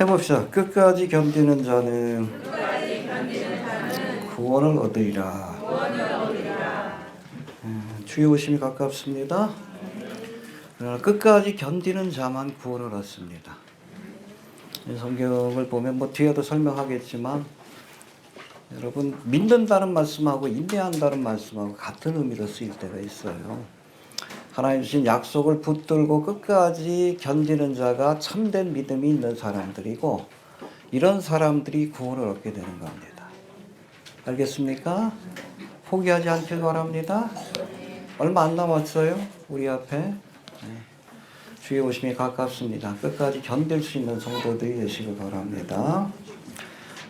해봅시다. 끝까지 견디는 자는 구원을 얻으리라. 주의 오심이 가깝습니다. 끝까지 견디는 자만 구원을 얻습니다. 성경을 보면 뒤에도 설명하겠지만 여러분 믿는다는 말씀하고 인내한다는 말씀하고 같은 의미로 쓰일 때가 있어요. 하나님 주신 약속을 붙들고 끝까지 견디는 자가 참된 믿음이 있는 사람들이고 이런 사람들이 구원을 얻게 되는 겁니다. 알겠습니까? 포기하지 않길 바랍니다. 얼마 안 남았어요. 우리 앞에. 주의 오심이 가깝습니다. 끝까지 견딜 수 있는 성도들이 되시길 바랍니다.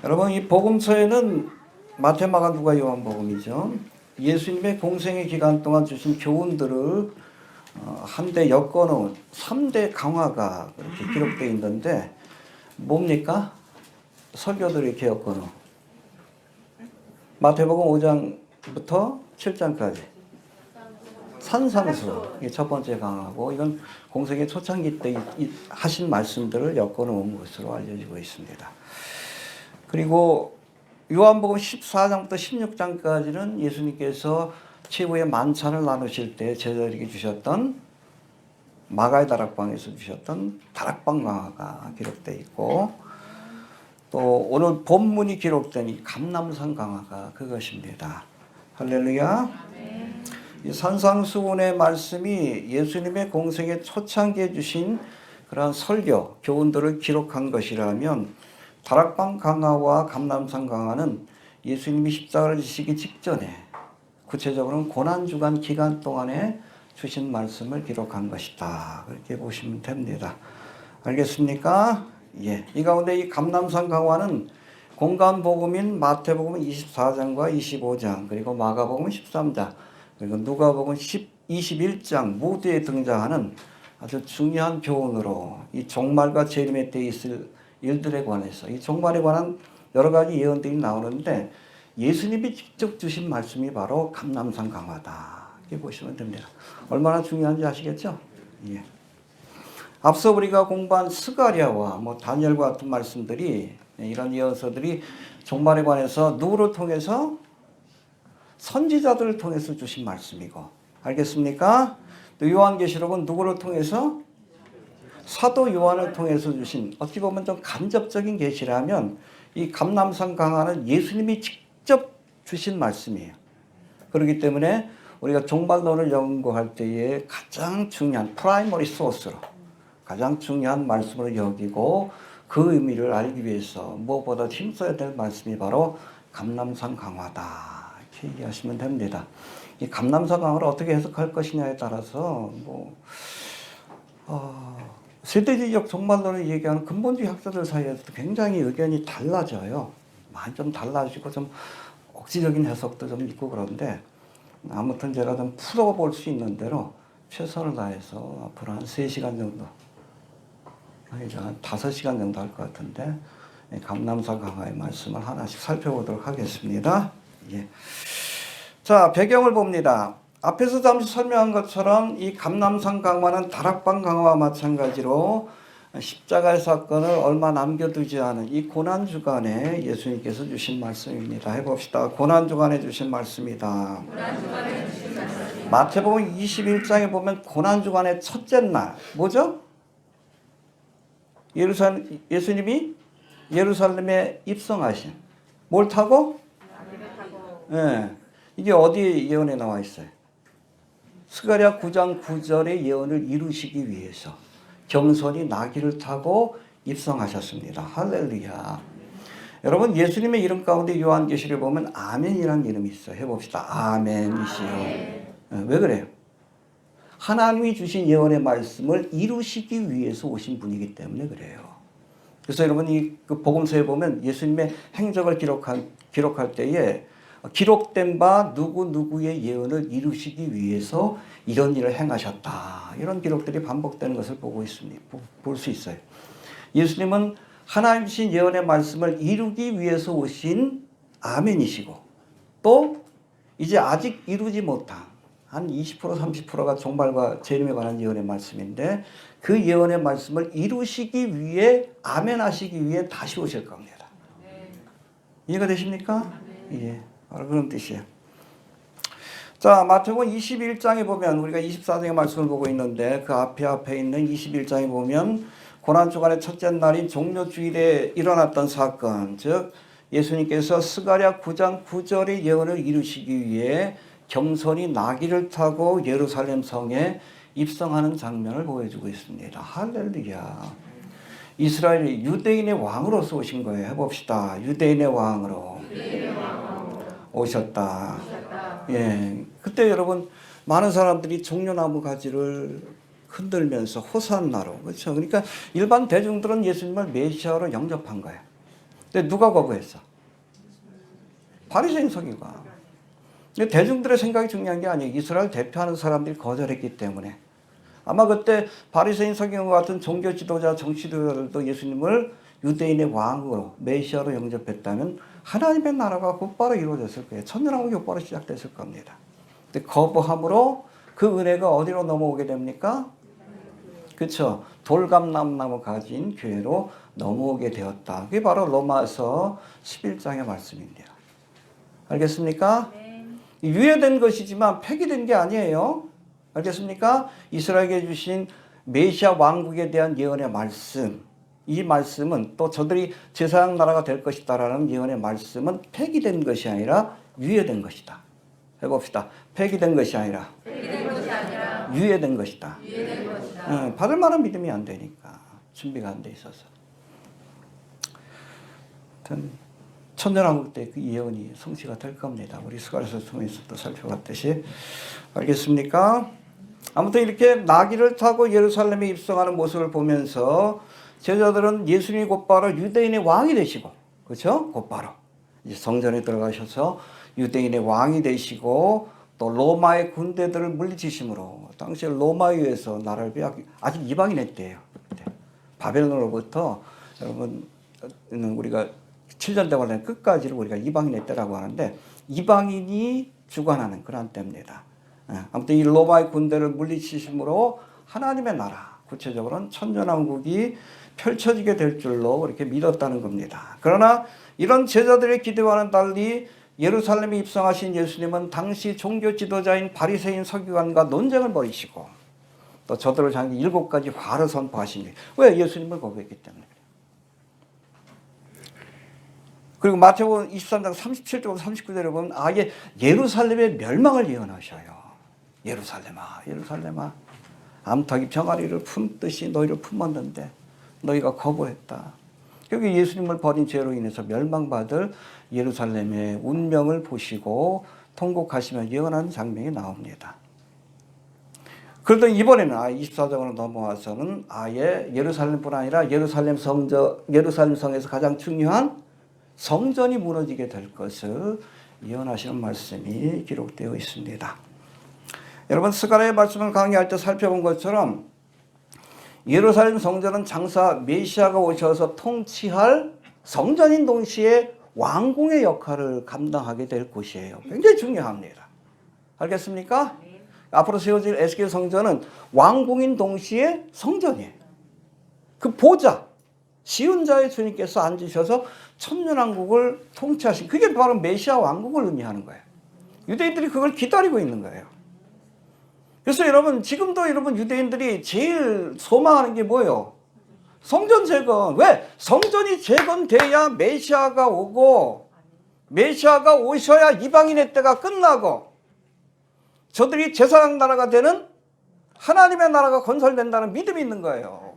여러분 이 복음서에는 마태, 마가, 누가, 요한복음이죠. 예수님의 공생의 기간 동안 주신 교훈들을 한데 엮어놓은 3대 강화가 이렇게 기록되어 있는데 뭡니까? 설교들을 이렇게 엮어놓은 마태복음 5장부터 7장까지 산상수 첫 번째 강화고 이건 공생의 초창기 때 하신 말씀들을 엮어놓은 것으로 알려지고 있습니다. 그리고 요한복음 14장부터 16장까지는 예수님께서 최후의 만찬을 나누실 때 제자들에게 주셨던 마가의 다락방에서 주셨던 다락방 강화가 기록되어 있고 또 오늘 본문이 기록된 이 감람산 강화가 그것입니다. 할렐루야. 이 산상수훈의 말씀이 예수님의 공생의 초창기에 주신 그러한 설교, 교훈들을 기록한 것이라면 다락방 강화와 감람산 강화는 예수님이 십자가를 지시기 직전에 구체적으로는 고난주간 기간 동안에 주신 말씀을 기록한 것이다. 그렇게 보시면 됩니다. 알겠습니까? 예. 이 가운데 이 감람산 강화는 공간복음인 마태복음 24장과 25장 그리고 마가복음 13장 그리고 누가복음 21장 모두에 등장하는 아주 중요한 교훈으로 이 종말과 재림의 때에 있을 일들에 관해서 이 종말에 관한 여러 가지 예언들이 나오는데 예수님이 직접 주신 말씀이 바로 감람산 강화다. 이렇게 보시면 됩니다. 얼마나 중요한지 아시겠죠? 예. 앞서 우리가 공부한 스가랴와 다니엘과 같은 말씀들이 이런 예언서들이 종말에 관해서 누구를 통해서 선지자들을 통해서 주신 말씀이고 알겠습니까? 또 요한계시록은 누구를 통해서 사도 요한을 통해서 주신 어찌 보면 좀 간접적인 계시라면 이 감람산 강화는 예수님이 직접 주신 말씀이에요. 그렇기 때문에 우리가 종말론을 연구할 때에 가장 중요한 프라이머리 소스로 가장 중요한 말씀으로 여기고 그 의미를 알기 위해서 무엇보다 힘써야 될 말씀이 바로 감람산 강화다. 이렇게 얘기하시면 됩니다. 이 감람산 강화를 어떻게 해석할 것이냐에 따라서 세대주의적 종말론을 얘기하는 근본주의 학자들 사이에서도 굉장히 의견이 달라져요. 많이 좀 달라지고 좀 억지적인 해석도 좀 있고 그런데 아무튼 제가 좀 풀어볼 수 있는 대로 최선을 다해서 앞으로 한 3시간 정도 아니죠, 한 5시간 정도 할 것 같은데 감람산 강화의 말씀을 하나씩 살펴보도록 하겠습니다. 예. 자, 배경을 봅니다. 앞에서 잠시 설명한 것처럼 이 감람산 강화는 다락방 강화와 마찬가지로 십자가의 사건을 얼마 남겨두지 않은 이 고난주간에 예수님께서 주신 말씀입니다. 해봅시다. 고난주간에 주신 말씀이다. 마태복음 21장에 보면 고난주간의 첫째 날 뭐죠? 예수님이 예루살렘에 입성하신 뭘 타고? 네. 이게 어디 예언에 나와 있어요? 스가랴 9장 9절의 예언을 이루시기 위해서 겸손히 나귀를 타고 입성하셨습니다. 할렐루야. 여러분 예수님의 이름 가운데 요한계시를 보면 아멘이라는 이름이 있어요. 해봅시다. 아멘이시여. 왜 그래요? 하나님이 주신 예언의 말씀을 이루시기 위해서 오신 분이기 때문에 그래요. 그래서 여러분 이 복음서에 보면 예수님의 행적을 기록할 때에 기록된 바 누구누구의 예언을 이루시기 위해서 이런 일을 행하셨다. 이런 기록들이 반복되는 것을 볼 수 있어요. 예수님은 하나님 주신 예언의 말씀을 이루기 위해서 오신 아멘이시고 또 이제 아직 이루지 못한 한 20% 30%가 종말과 재림에 관한 예언의 말씀인데 그 예언의 말씀을 이루시기 위해 아멘 하시기 위해 다시 오실 겁니다. 이해가 되십니까? 예, 바로 그런 뜻이에요. 자, 마태복음 21장에 보면 우리가 24장의 말씀을 보고 있는데 그 앞에 있는 21장에 보면 고난주간의 첫째 날인 종료주일에 일어났던 사건, 즉 예수님께서 스가랴 9장 9절의 예언을 이루시기 위해 경선이 나귀를 타고 예루살렘 성에 입성하는 장면을 보여주고 있습니다. 할렐루야. 이스라엘이 유대인의 왕으로서 오신 거예요. 해봅시다. 유대인의 왕으로 오셨다. 예, 그때 여러분 많은 사람들이 종려나무 가지를 흔들면서 호산나로, 그렇죠? 그러니까 일반 대중들은 예수님을 메시아로 영접한 거예요. 근데 누가 거부했어? 바리새인 서기관. 대중들의 생각이 중요한 게 아니에요. 이스라엘 대표하는 사람들이 거절했기 때문에. 아마 그때 바리새인 서기관과 같은 종교 지도자, 정치 지도자들도 예수님을 유대인의 왕으로 메시아로 영접했다면 하나님의 나라가 곧바로 이루어졌을 거예요. 천년왕국이 곧바로 시작됐을 겁니다. 근데 거부함으로 그 은혜가 어디로 넘어오게 됩니까? 그렇죠. 돌감람나무 가진 교회로 넘어오게 되었다. 그게 바로 로마서 11장의 말씀입니다. 알겠습니까? 유예된 것이지만 폐기된 게 아니에요. 알겠습니까? 이스라엘에게 주신 메시아 왕국에 대한 예언의 말씀, 이 말씀은 또 저들이 제사장 나라가 될 것이다라는 예언의 말씀은 폐기된 것이 아니라 유예된 것이다. 해봅시다. 폐기된 것이 아니라 유예된 것이다. 받을 만한 믿음이 안 되니까 준비가 안 돼 있어서. 천년왕국 때 그 예언이 성취가 될 겁니다. 우리 스가랴서 통해서도 살펴봤듯이. 알겠습니까? 아무튼 이렇게 나귀를 타고 예루살렘에 입성하는 모습을 보면서 제자들은 예수님이 곧바로 유대인의 왕이 되시고, 그렇죠? 곧바로 이제 성전에 들어가셔서 유대인의 왕이 되시고 또 로마의 군대들을 물리치심으로 당시 로마에 의해서 나라를 빼앗기, 아직 이방인의 때예요. 그때 바벨론으로부터 여러분 우리가 7년 대관의 끝까지를 우리가 이방인의 때라고 하는데 이방인이 주관하는 그런 때입니다. 아무튼 이 로마의 군대를 물리치심으로 하나님의 나라, 구체적으로는 천년왕국이 펼쳐지게 될 줄로 그렇게 믿었다는 겁니다. 그러나 이런 제자들의 기대와는 달리 예루살렘에 입성하신 예수님은 당시 종교 지도자인 바리새인 서기관과 논쟁을 벌이시고 또 저들을 향해 7가지 화를 선포하신 거예요. 왜? 예수님을 거부했기 때문에. 그리고 마태복음 23장 37절 39절에 보면 아예 예루살렘의 멸망을 예언하셔요. 예루살렘아, 예루살렘아, 암탉이 병아리를 품듯이 너희를 품었는데 너희가 거부했다. 여기 예수님을 버린 죄로 인해서 멸망받을 예루살렘의 운명을 보시고 통곡하시며 예언한 장면이 나옵니다. 그러더니 이번에는 24장으로 넘어와서는 아예 예루살렘뿐 아니라 예루살렘 성에서 가장 중요한 성전이 무너지게 될 것을 예언하시는 말씀이 기록되어 있습니다. 여러분 스가랴의 말씀을 강의할 때 살펴본 것처럼 예루살렘 성전은 장차 메시아가 오셔서 통치할 성전인 동시에 왕궁의 역할을 감당하게 될 곳이에요. 굉장히 중요합니다. 알겠습니까? 앞으로 세워질 에스겔 성전은 왕궁인 동시에 성전이에요. 그 보좌, 시은자의 주님께서 앉으셔서 천년왕국을 통치하신, 그게 바로 메시아 왕국을 의미하는 거예요. 유대인들이 그걸 기다리고 있는 거예요. 그래서 여러분 지금도 여러분 유대인들이 제일 소망하는 게 뭐예요? 성전 재건. 왜? 성전이 재건돼야 메시아가 오고 메시아가 오셔야 이방인의 때가 끝나고 저들이 제사장 나라가 되는 하나님의 나라가 건설된다는 믿음이 있는 거예요.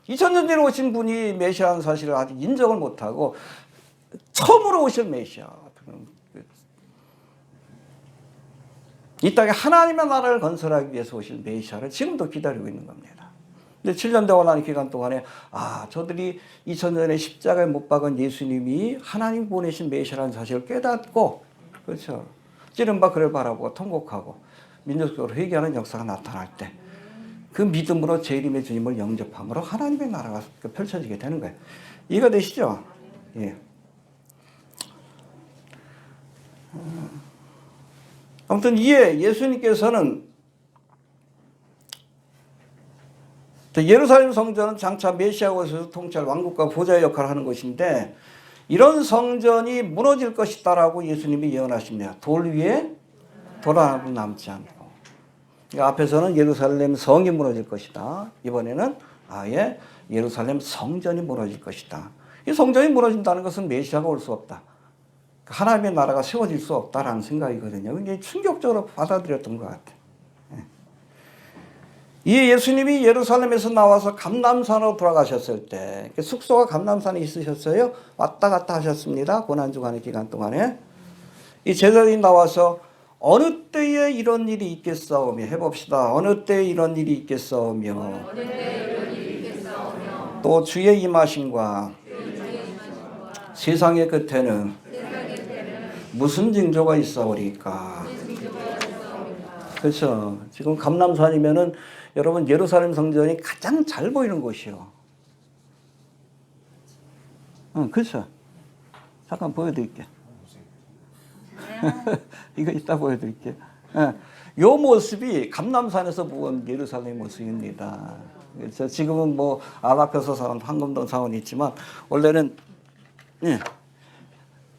2000년 전에 오신 분이 메시아라는 사실을 아직 인정을 못하고 처음으로 오실 메시아, 이 땅에 하나님의 나라를 건설하기 위해서 오실 메시아를 지금도 기다리고 있는 겁니다. 근데 7년 대원하는 기간 동안에 저들이 2000년 전에 십자가에 못 박은 예수님이 하나님 보내신 메시아라는 사실을 깨닫고, 그렇죠, 찌른 바 그를 바라보고 통곡하고 민족적으로 회개하는 역사가 나타날 때 그 믿음으로 재림의 주님을 영접함으로 하나님의 나라가 펼쳐지게 되는 거예요. 이해가 되시죠? 예. 아무튼 이에 예수님께서는 예루살렘 성전은 장차 메시아가 오셔서 통치할 왕국과 보좌의 역할을 하는 것인데 이런 성전이 무너질 것이다라고 예수님이 예언하십니다. 돌 위에 돌 하나도 남지 않고. 그러니까 앞에서는 예루살렘 성이 무너질 것이다. 이번에는 아예 예루살렘 성전이 무너질 것이다. 이 성전이 무너진다는 것은 메시아가 올 수 없다. 하나님의 나라가 세워질 수 없다라는 생각이거든요. 굉장히 충격적으로 받아들였던 것 같아요. 이 예수님이 예루살렘에서 나와서 감람산으로 돌아가셨을 때 숙소가 감람산에 있으셨어요. 왔다 갔다 하셨습니다. 고난주간의 기간 동안에. 이 제자들이 나와서 어느 때에 이런 일이 있겠사오며 해봅시다. 어느 때에 이런 일이 있겠사오며 또 주의 임하심과 세상의 끝에는 무슨 징조가 있사오리까. 그렇죠. 지금 감람산이면은 여러분 예루살렘 성전이 가장 잘 보이는 곳이요. 그렇죠. 잠깐 보여드릴게. 이거 이따 보여드릴게. 이 모습이 감람산에서 본 예루살렘 모습입니다. 그래서 지금은 뭐 아가페소 사원, 황금동 사원이 있지만 원래는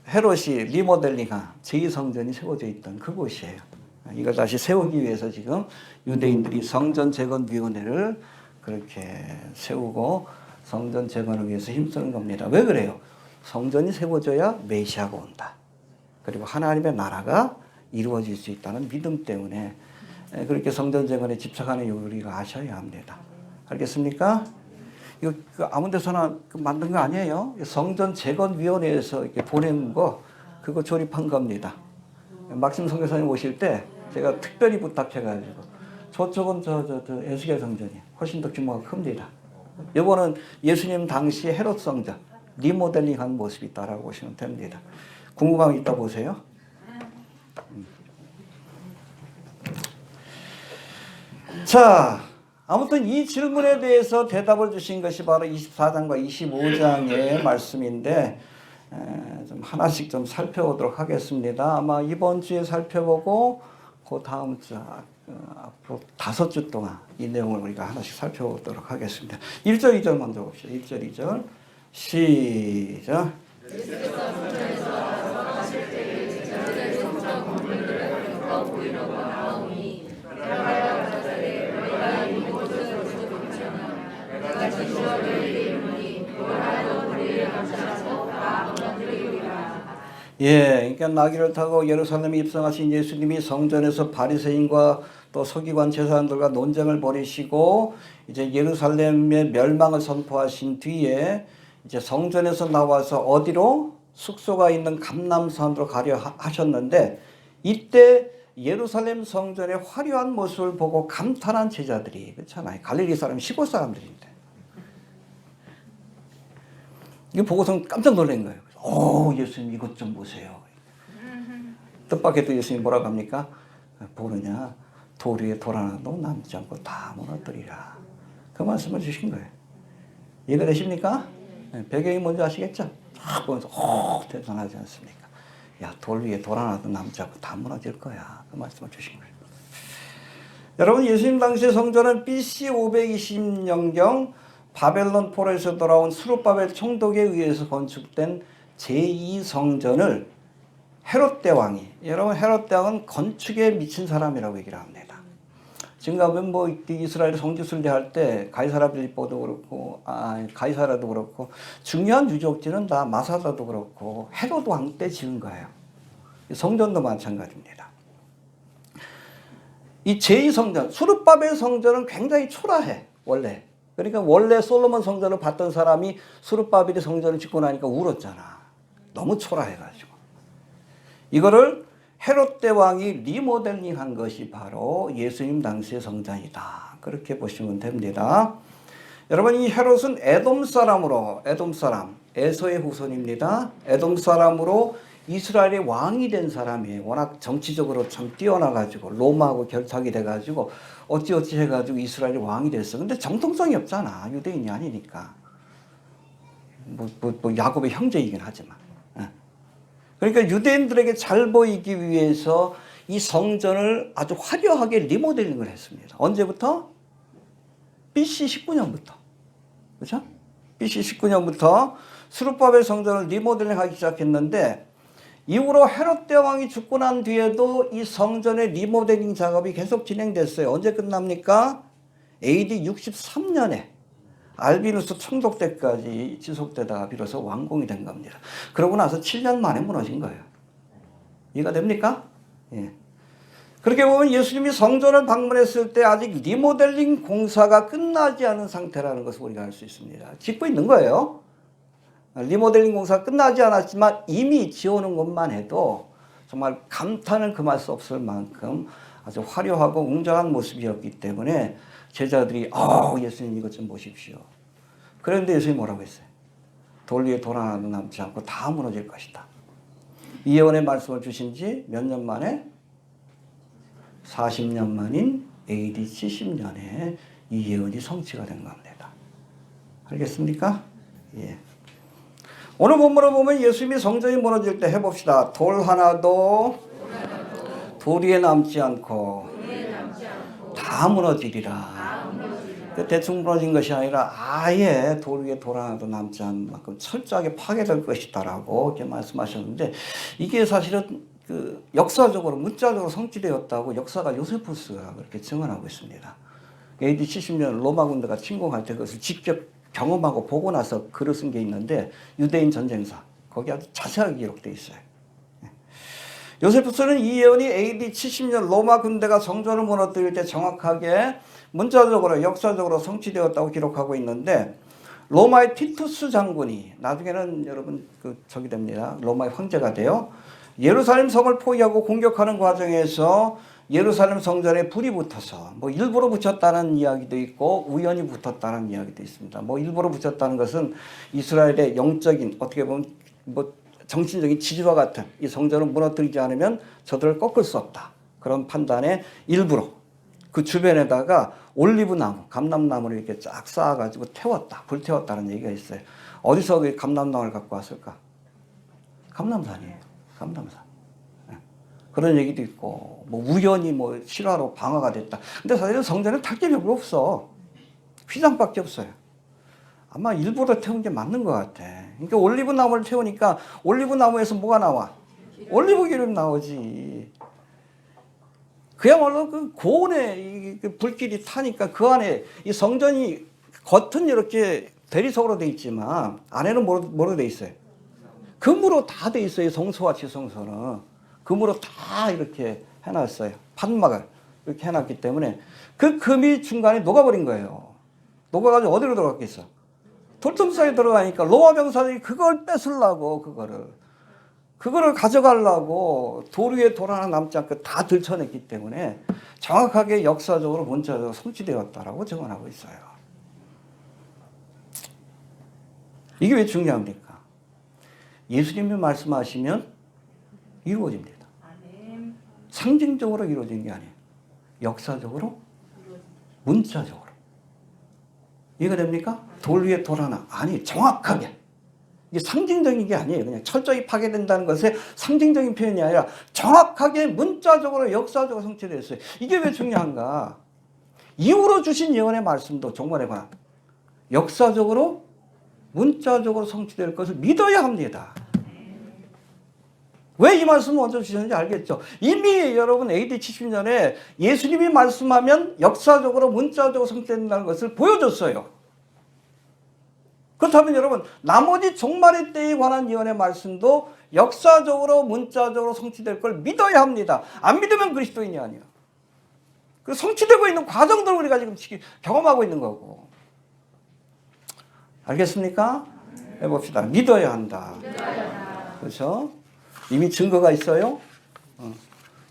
헤롯이 리모델링한 제2성전이 세워져 있던 그곳이에요. 이걸 다시 세우기 위해서 지금 유대인들이 성전 재건위원회를 그렇게 세우고 성전 재건을 위해서 힘쓰는 겁니다. 왜 그래요? 성전이 세워져야 메시아가 온다. 그리고 하나님의 나라가 이루어질 수 있다는 믿음 때문에 그렇게 성전 재건에 집착하는 우리가 아셔야 합니다. 알겠습니까? 이거 아무 데서나 만든 거 아니에요. 성전 재건위원회에서 이렇게 보낸 거 그거 조립한 겁니다. 막심 선교사님 오실 때 제가 특별히 부탁해가지고 저쪽은 저 에스겔 성전이 훨씬 더 규모가 큽니다. 이거는 예수님 당시 헤롯 성전 리모델링한 모습이 있다라고 보시면 됩니다. 궁금하면 이따 보세요. 자, 아무튼 이 질문에 대해서 대답을 주신 것이 바로 24장과 25장의 말씀인데 좀 하나씩 좀 살펴보도록 하겠습니다. 아마 이번 주에 살펴보고 그 다음 주 앞으로 5주 동안 이 내용을 우리가 하나씩 살펴보도록 하겠습니다. 1절 2절 먼저 봅시다. 1절 2절 시작. 예, 그러니까 나귀를 타고 예루살렘에 입성하신 예수님이 성전에서 바리새인과 또 서기관 제사장들과 논쟁을 벌이시고 이제 예루살렘의 멸망을 선포하신 뒤에 이제 성전에서 나와서 어디로 숙소가 있는 감람산으로 가려 하셨는데 이때 예루살렘 성전의 화려한 모습을 보고 감탄한 제자들이 그렇잖아요. 갈릴리 사람 시골 사람들인데 이거 보고서 깜짝 놀란 거예요. 예수님 이것 좀 보세요. 뜻밖에도 예수님 뭐라고 합니까? 보느냐 돌 위에 돌 하나도 남지 않고 다 무너뜨리라. 그 말씀을 주신 거예요. 이해가 되십니까? 배경이 뭔지 아시겠죠? 딱 보면서 대단하지 않습니까? 야, 돌 위에 돌 하나도 남지 않고 다 무너질 거야. 그 말씀을 주신 거예요. 여러분 예수님 당시의 성전은 BC 520년경 바벨론 포로에서 돌아온 스룹바벨 총독에 의해서 건축된 제2성전을 헤롯 대왕이, 여러분 헤롯 대왕은 건축에 미친 사람이라고 얘기를 합니다. 지금 가면 뭐 이스라엘 성지순례 할 때 가이사라 빌립보도 그렇고 가이사라도 그렇고 중요한 유적지는 다 마사다도 그렇고 헤롯 왕 때 지은 거예요. 성전도 마찬가지입니다. 이 제2성전, 수르바벨 성전은 굉장히 초라해 원래. 그러니까 원래 솔로몬 성전을 봤던 사람이 수르바벨이 성전을 짓고 나니까 울었잖아. 너무 초라해가지고. 이거를 헤롯 대왕이 리모델링한 것이 바로 예수님 당시의 성전이다. 그렇게 보시면 됩니다. 여러분 이 헤롯은 에돔 사람으로, 에돔 사람, 에서의 후손입니다. 에돔 사람으로 이스라엘의 왕이 된 사람이에요. 워낙 정치적으로 참 뛰어나가지고 로마하고 결탁이 돼가지고 어찌어찌 해가지고 이스라엘의 왕이 됐어. 근데 정통성이 없잖아. 유대인이 아니니까. 야곱의 형제이긴 하지만. 그러니까 유대인들에게 잘 보이기 위해서 이 성전을 아주 화려하게 리모델링을 했습니다. 언제부터? BC 19년부터. 그렇죠? BC 19년부터 스룹바벨 성전을 리모델링하기 시작했는데 이후로 헤롯 대왕이 죽고 난 뒤에도 이 성전의 리모델링 작업이 계속 진행됐어요. 언제 끝납니까? AD 63년에 알비누스 총독 때까지 지속되다가 비로소 완공이 된 겁니다. 그러고 나서 7년 만에 무너진 거예요. 이해가 됩니까? 예. 그렇게 보면 예수님이 성전을 방문했을 때 아직 리모델링 공사가 끝나지 않은 상태라는 것을 우리가 알 수 있습니다. 짓고 있는 거예요. 리모델링 공사가 끝나지 않았지만 이미 지어놓은 것만 해도 정말 감탄을 금할 수 없을 만큼 아주 화려하고 웅장한 모습이었기 때문에 제자들이 예수님 이것 좀 보십시오. 그런데 예수님이 뭐라고 했어요? 돌 위에 돌 하나도 남지 않고 다 무너질 것이다. 이 예언의 말씀을 주신 지 몇 년 만에? 40년 만인 AD 70년에 이 예언이 성취가 된 겁니다. 알겠습니까? 예. 오늘 본문을 보면 예수님이 성전이 무너질 때 해봅시다. 돌 하나도 돌 위에 남지 않고 다 무너지리라. 대충 무너진 것이 아니라 아예 돌 위에 돌 하나도 남지 않은 만큼 철저하게 파괴될 것이다라고 이렇게 말씀하셨는데 이게 사실은 그 역사적으로 문자적으로 성취되었다고 역사가 요세푸스가 그렇게 증언하고 있습니다. AD 70년 로마 군대가 침공할 때 그것을 직접 경험하고 보고 나서 글을 쓴 게 있는데 유대인 전쟁사 거기 아주 자세하게 기록되어 있어요. 요세푸스는 이 예언이 AD 70년 로마 군대가 성전을 무너뜨릴 때 정확하게 문자적으로 역사적으로 성취되었다고 기록하고 있는데 로마의 티투스 장군이 나중에는 여러분 저기 됩니다. 로마의 황제가 돼요. 예루살렘 성을 포위하고 공격하는 과정에서 예루살렘 성전에 불이 붙어서 일부러 붙였다는 이야기도 있고 우연히 붙었다는 이야기도 있습니다. 일부러 붙였다는 것은 이스라엘의 영적인 어떻게 보면 정신적인 지지와 같은 이 성전을 무너뜨리지 않으면 저들을 꺾을 수 없다. 그런 판단에 일부러 그 주변에다가 올리브 나무, 감람나무를 이렇게 쫙 쌓아가지고 태웠다. 불태웠다는 얘기가 있어요. 어디서 그 감람나무를 갖고 왔을까? 감람산이에요. 감람산. 그런 얘기도 있고, 우연히 실화로 방화가 됐다. 근데 사실은 성전에 탈 게 별로 없어. 휘장밖에 없어요. 아마 일부러 태운 게 맞는 것 같아. 그러니까 올리브 나무를 태우니까 올리브 나무에서 뭐가 나와? 올리브 기름 나오지. 그야말로 그 고온에 불길이 타니까 그 안에 이 성전이 겉은 이렇게 대리석으로 돼 있지만 안에는 뭐로 돼 있어요? 금으로 다 돼 있어요. 성소와 지성소는. 금으로 다 이렇게 해놨어요. 판막을 이렇게 해놨기 때문에 그 금이 중간에 녹아버린 거예요. 녹아가지고 어디로 들어갔겠어? 돌틈 사이에 들어가니까 로마 병사들이 그걸 뺏으려고 그거를 가져가려고 돌 위에 돌 하나 남지 않고 다 들춰냈기 때문에 정확하게 역사적으로 문자적으로 성취되었다라고 증언하고 있어요. 이게 왜 중요합니까? 예수님이 말씀하시면 이루어집니다. 상징적으로 이루어진 게 아니에요. 역사적으로, 문자적으로. 이해가 됩니까? 돌 위에 돌 하나. 아니, 정확하게. 이게 상징적인 게 아니에요. 그냥 철저히 파괴된다는 것의 상징적인 표현이 아니라 정확하게 문자적으로 역사적으로 성취되었어요. 이게 왜 중요한가? 이후로 주신 예언의 말씀도 종말에 관한 역사적으로 문자적으로 성취될 것을 믿어야 합니다. 왜 이 말씀을 먼저 주셨는지 알겠죠? 이미 여러분 AD 70년에 예수님이 말씀하면 역사적으로 문자적으로 성취된다는 것을 보여줬어요. 그렇다면 여러분 나머지 종말의 때에 관한 예언의 말씀도 역사적으로 문자적으로 성취될 걸 믿어야 합니다. 안 믿으면 그리스도인이 아니야. 그 성취되고 있는 과정들을 우리가 지금 경험하고 있는 거고. 알겠습니까? 해봅시다. 믿어야 한다. 그렇죠? 이미 증거가 있어요.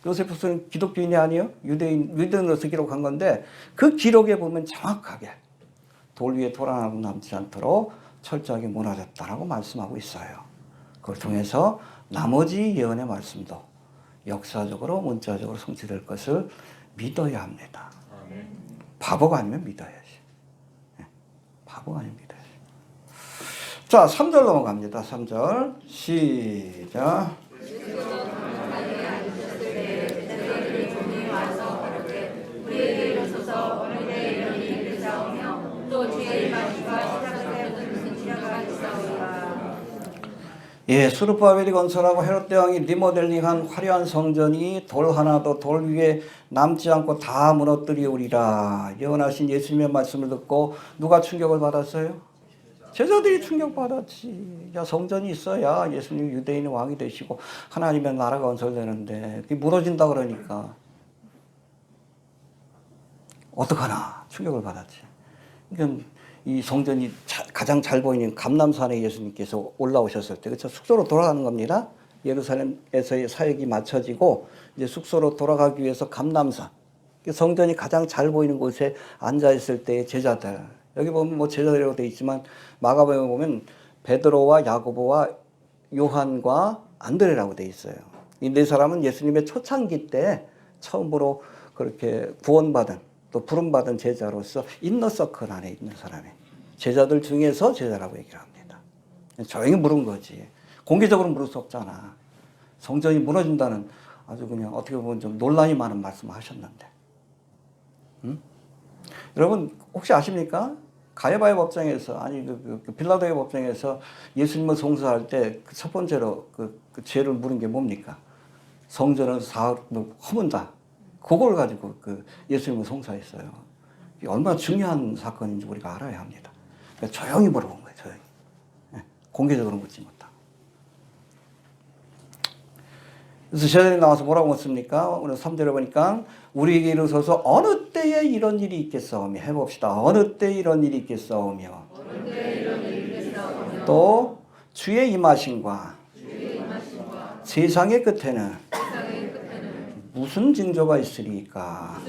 요세푸스는 기독교인이 아니에요. 유대인으로서 기록한 건데 그 기록에 보면 정확하게 돌 위에 돌 하나 남지 않도록 철저하게 무너졌다라고 말씀하고 있어요. 그걸 통해서 나머지 예언의 말씀도 역사적으로 문자적으로 성취될 것을 믿어야 합니다. 바보가 아니면 믿어야지. 바보가 아니면 믿어야지. 자, 3절 넘어갑니다. 3절 시작. 예, 수르바벨이 건설하고 헤롯 대왕이 리모델링한 화려한 성전이 돌 하나도 돌 위에 남지 않고 다 무너뜨리우리라. 예언하신 예수님의 말씀을 듣고 누가 충격을 받았어요? 제자들이 충격받았지. 야, 성전이 있어야 예수님이 유대인의 왕이 되시고 하나님의 나라가 건설되는데 그게 무너진다 그러니까 어떡하나 충격을 받았지. 그러니까 이 성전이 가장 잘 보이는 감람산에 예수님께서 올라오셨을 때, 그렇죠? 숙소로 돌아가는 겁니다. 예루살렘에서의 사역이 마쳐지고 이제 숙소로 돌아가기 위해서 감람산, 성전이 가장 잘 보이는 곳에 앉아 있을 때의 제자들. 여기 보면 뭐 제자들이라고 되어 있지만 마가복음에 보면 베드로와 야고보와 요한과 안드레라고 되어 있어요. 이 네 사람은 예수님의 초창기 때 처음으로 그렇게 구원받은 또 부름받은 제자로서 인너서클 안에 있는 사람이에요. 제자들 중에서 제자라고 얘기를 합니다. 조용히 물은 거지. 공개적으로 물을 수 없잖아. 성전이 무너진다는 아주 그냥 어떻게 보면 좀 논란이 많은 말씀을 하셨는데. 응? 여러분 혹시 아십니까? 가야바의 법정에서 아니 그 빌라도의 법정에서 예수님을 송사할 때 첫 번째로 그 죄를 물은 게 뭡니까? 성전을 허문다. 그걸 가지고 그 예수님을 송사했어요. 얼마나 중요한 사건인지 우리가 알아야 합니다. 그러니까 조용히 물어본 거예요. 조용히. 공개적으로 묻지 못하고. 그래서 제자들이 나와서 뭐라고 묻습니까? 오늘 3절에 보니까 우리에게 이르소서 어느 때에 이런 일이 있겠사오며 해봅시다. 어느 때에 이런 일이 있겠사오며 또 주의 임하심과 세상의 끝에는 무슨 징조가 있으리까?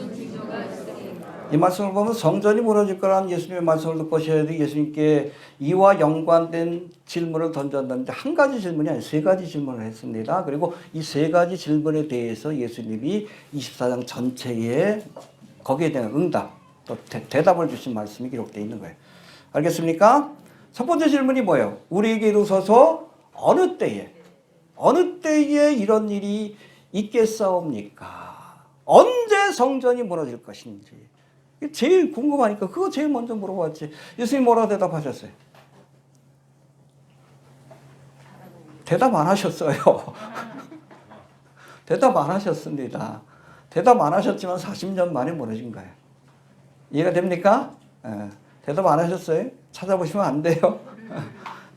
이 말씀을 보면 성전이 무너질 거라는 예수님의 말씀을 듣고 예수님께 이와 연관된 질문을 던졌는데 한 가지 질문이 아니라 세 가지 질문을 했습니다. 그리고 이 세 가지 질문에 대해서 예수님이 24장 전체에 거기에 대한 응답, 또 대답을 주신 말씀이 기록되어 있는 거예요. 알겠습니까? 첫 번째 질문이 뭐예요? 우리에게 이르소서 어느 때에 이런 일이 있겠사옵니까? 언제 성전이 무너질 것인지. 제일 궁금하니까 그거 제일 먼저 물어봤지. 예수님 뭐라고 대답하셨어요? 대답 안 하셨어요. 대답 안 하셨습니다. 대답 안 하셨지만 40년 만에 무너진 거예요. 이해가 됩니까? 대답 안 하셨어요? 찾아보시면 안 돼요.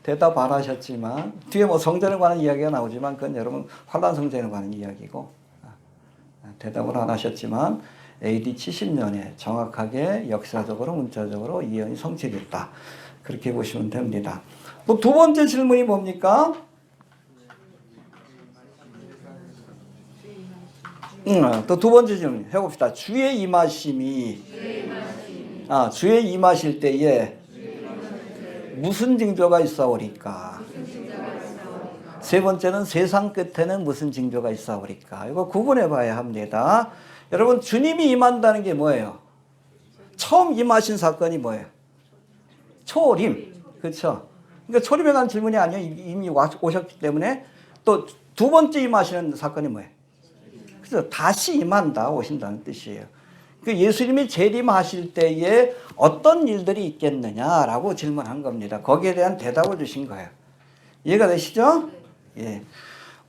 대답 안 하셨지만 뒤에 뭐 성전에 관한 이야기가 나오지만 그건 여러분 환란 성전에 관한 이야기고 대답을 안 하셨지만 AD 70년에 정확하게 역사적으로 문자적으로 이 예언이 성취됐다. 그렇게 보시면 됩니다. 또 두 번째 질문이 뭡니까? 또 두 번째 질문 해봅시다. 주의 임하심이 주의 임하실 때에 무슨 징조가 있사오리까? 세 번째는 세상 끝에는 무슨 징조가 있사오리까? 이거 구분해 봐야 합니다. 여러분 주님이 임한다는 게 뭐예요? 처음 임하신 사건이 뭐예요? 초림. 그렇죠? 그러니까 초림에 관한 질문이 아니에요. 이미 오셨기 때문에. 또 두 번째 임하시는 사건이 뭐예요? 그래서 다시 임한다, 오신다는 뜻이에요. 그 예수님이 재림하실 때에 어떤 일들이 있겠느냐라고 질문한 겁니다. 거기에 대한 대답을 주신 거예요. 이해가 되시죠? 예.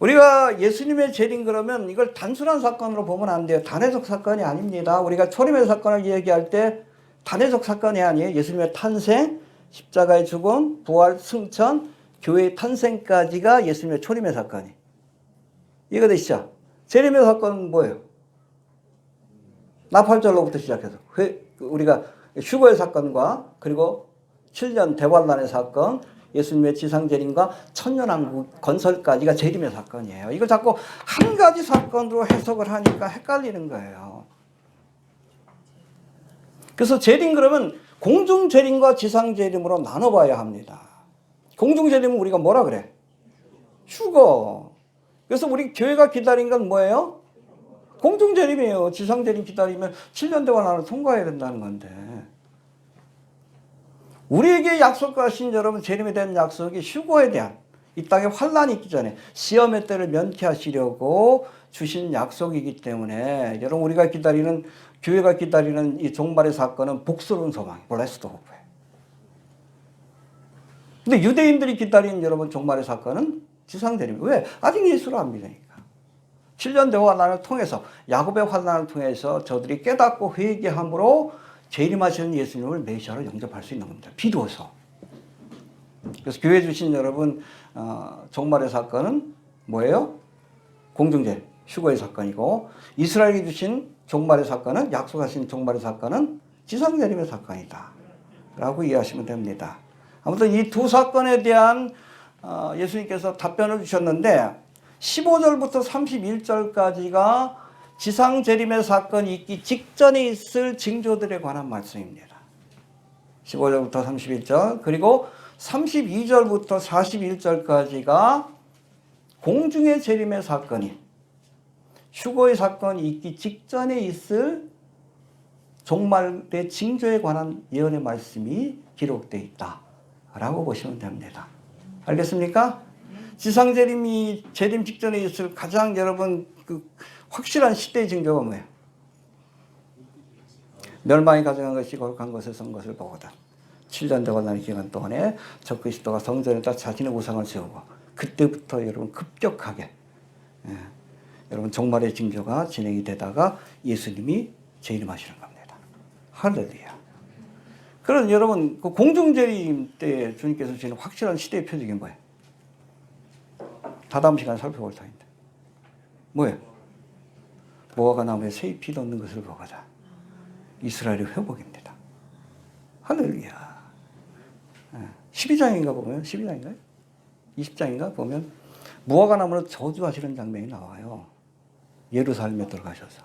우리가 예수님의 재림 그러면 이걸 단순한 사건으로 보면 안 돼요. 단회적 사건이 아닙니다. 우리가 초림의 사건을 얘기할 때 단회적 사건이 아니에요. 예수님의 탄생, 십자가의 죽음, 부활, 승천, 교회의 탄생까지가 예수님의 초림의 사건이. 이해가 되시죠? 재림의 사건은 뭐예요? 나팔절로부터 시작해서 우리가 휴거의 사건과 그리고 7년 대환란의 사건, 예수님의 지상재림과 천년왕국 건설까지가 재림의 사건이에요. 이걸 자꾸 한 가지 사건으로 해석을 하니까 헷갈리는 거예요. 그래서 재림 그러면 공중재림과 지상재림으로 나눠봐야 합니다. 공중재림은 우리가 뭐라 그래? 휴거. 그래서 우리 교회가 기다린 건 뭐예요? 공중재림이에요. 지상재림 기다리면 7년 대환란을 통과해야 된다는 건데. 우리에게 약속하신 여러분 재림에 대한 약속이 휴거에 대한 이 땅에 환란이 있기 전에 시험의 때를 면케하시려고 주신 약속이기 때문에 여러분 우리가 기다리는 교회가 기다리는 이 종말의 사건은 복스러운 소망, 블레스드 호프예요. 근데 유대인들이 기다리는 여러분 종말의 사건은 지상재림. 왜? 아직 예수를 안 믿으니까. 7년 대환란을 통해서, 야곱의 환란을 통해서 저들이 깨닫고 회개함으로 재림하시는 예수님을 메시아로 영접할 수 있는 겁니다. 비로소. 그래서 교회 주신 여러분, 종말의 사건은 뭐예요? 공중재, 휴거의 사건이고, 이스라엘이 주신 종말의 사건은, 약속하신 종말의 사건은 지상재림의 사건이다 라고 이해하시면 됩니다. 아무튼 이 두 사건에 대한 예수님께서 답변을 주셨는데 15절부터 31절까지가 지상재림의 사건이 있기 직전에 있을 징조들에 관한 말씀입니다. 15절부터 31절, 그리고 32절부터 41절까지가 공중의 재림의 사건이, 휴거의 사건이 있기 직전에 있을 종말의 징조에 관한 예언의 말씀이 기록되어 있다라고 보시면 됩니다. 알겠습니까? 지상재림이 재림 직전에 있을 가장 여러분 확실한 시대의 징조가 뭐예요? 멸망이 가져간 것이 거룩한 것에 선 것을 보거든. 7년 대환란의 기간 동안에 적그리스도가 성전에다 자신의 우상을 세우고, 그때부터 여러분 급격하게 여러분 종말의 징조가 진행이 되다가 예수님이 재림하시는 겁니다. 할렐루야. 그런 여러분 그 공중재림 때 주님께서 주시는 확실한 시대의 표적이 뭐예요? 다다음 시간에 살펴볼 터인데 뭐예요? 무화과 나무에 새이 피 돋는 것을 보거든. 이스라엘의 회복입니다. 할렐루야. 12장인가 보면 12장인가요? 20장인가 보면 무화과 나무로 저주하시는 장면이 나와요. 예루살렘에 들어가셔서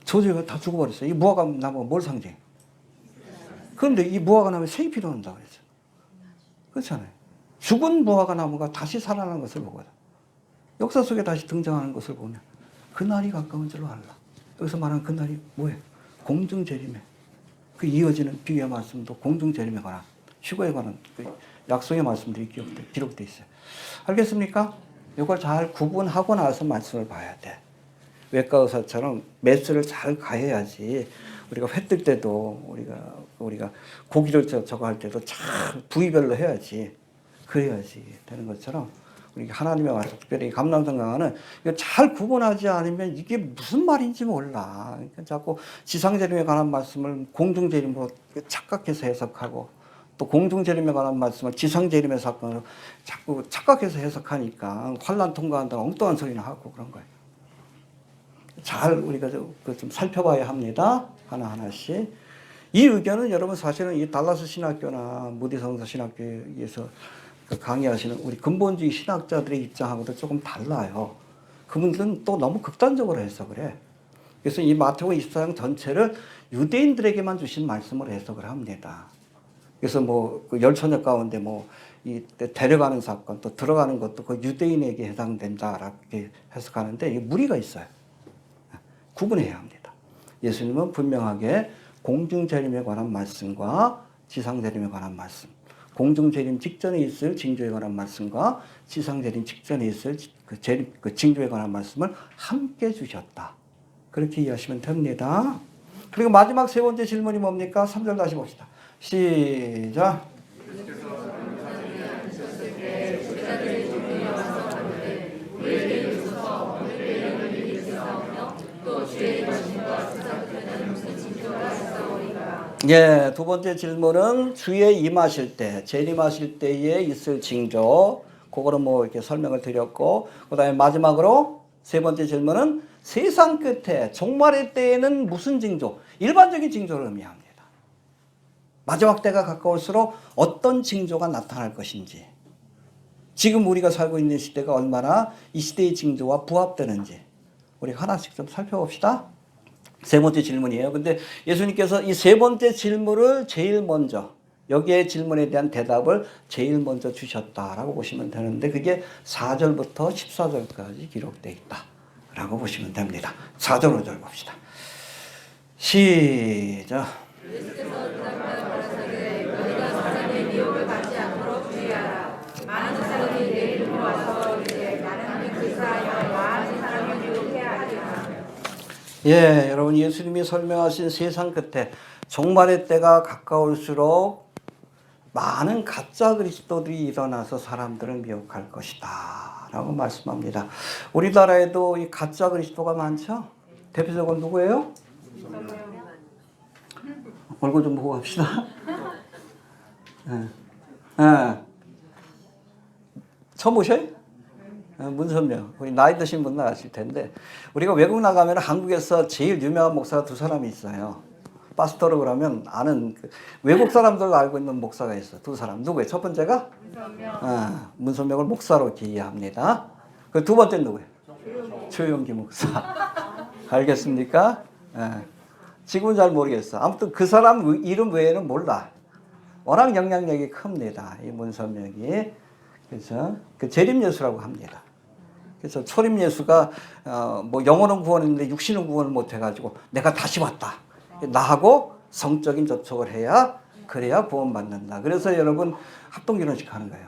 저주가 다 죽어버렸어요. 이 무화과 나무가 뭘 상징해? 그런데 이 무화과 나무에 새이 피 돋는다고 그랬어요. 그렇잖아요. 죽은 무화과 나무가 다시 살아나는 것을 보거든. 역사 속에 다시 등장하는 것을 보면 그날이 가까운 줄로 알라. 여기서 말하는 그날이 뭐예요? 공중재림에 그 이어지는 비유의 말씀도 공중재림에 관한, 휴거에 관한 그 약속의 말씀들이 기록되어 있어요. 알겠습니까? 이걸 잘 구분하고 나서 말씀을 봐야 돼. 외과 의사처럼 매스를 잘 가해야지. 우리가 회 뜰 때도 우리가 고기를 저거 할 때도 잘 부위별로 해야지. 그래야지 되는 것처럼 우리 하나님의 말씀, 특별히 감람산 강화는 이거 잘 구분하지 않으면 이게 무슨 말인지 몰라. 그러니까 자꾸 지상재림에 관한 말씀을 공중재림으로 착각해서 해석하고, 또 공중재림에 관한 말씀을 지상재림의 사건으로 자꾸 착각해서 해석하니까 환란 통과한다고 엉뚱한 소리나 하고 그런 거예요. 잘 우리가 좀 살펴봐야 합니다. 하나하나씩. 이 의견은 여러분 사실은 이 달라스 신학교나 무디 성서 신학교에서 강의하시는 우리 근본주의 신학자들의 입장하고도 조금 달라요. 그분들은 또 너무 극단적으로 해석을 해. 그래서 이 마태복음 24장 전체를 유대인들에게만 주신 말씀으로 해석을 합니다. 그래서 그 열처녀 가운데 이 데려가는 사건, 또 들어가는 것도 그 유대인에게 해당된다라고 해석하는데 이게 무리가 있어요. 구분해야 합니다. 예수님은 분명하게 공중재림에 관한 말씀과 지상재림에 관한 말씀, 공중재림 직전에 있을 징조에 관한 말씀과 지상재림 직전에 있을 그 징조에 관한 말씀을 함께 주셨다. 그렇게 이해하시면 됩니다. 그리고 마지막 세 번째 질문이 뭡니까? 3절 다시 봅시다. 시작. 예, 두 번째 질문은 주의 임하실 때, 재림하실 때에 있을 징조, 그거는 이렇게 설명을 드렸고, 그 다음에 마지막으로 세 번째 질문은 세상 끝에, 종말의 때에는 무슨 징조, 일반적인 징조를 의미합니다. 마지막 때가 가까울수록 어떤 징조가 나타날 것인지, 지금 우리가 살고 있는 시대가 얼마나 이 시대의 징조와 부합되는지, 우리 하나씩 좀 살펴봅시다. 세 번째 질문이에요. 근데 예수님께서 이 세 번째 질문을 제일 먼저, 여기에 질문에 대한 대답을 제일 먼저 주셨다라고 보시면 되는데, 그게 4절부터 14절까지 기록되어 있다라고 보시면 됩니다. 4절, 5절 봅시다. 시작. 예, 여러분 예수님이 설명하신 세상 끝에 종말의 때가 가까울수록 많은 가짜 그리스도들이 일어나서 사람들을 미혹할 것이다 라고 말씀합니다. 우리나라에도 이 가짜 그리스도가 많죠? 대표적으로 누구예요? 얼굴 좀 보고 갑시다. 네. 네. 처음 보셔요? 문선명. 우리 나이 드신 분은 아실 텐데, 우리가 외국 나가면 한국에서 제일 유명한 목사가 두 사람이 있어요. 파스토로 그러면 아는 외국 사람들도 알고 있는 목사가 있어요. 두 사람. 누구예요? 첫 번째가 문선명을 목사로 기이합니다. 그 두 번째는 누구예요? 최용기 목사. 알겠습니까? 지금은 잘 모르겠어. 아무튼 그 사람 이름 외에는 몰라. 워낙 영향력이 큽니다. 이 문선명이. 그래서 그 재림예수라고 합니다. 그래서 초림예수가 뭐 영혼은 구원했는데 육신은 구원을 못해가지고 내가 다시 왔다. 나하고 성적인 접촉을 해야 그래야 구원받는다. 그래서 여러분 합동결혼식 하는 거예요.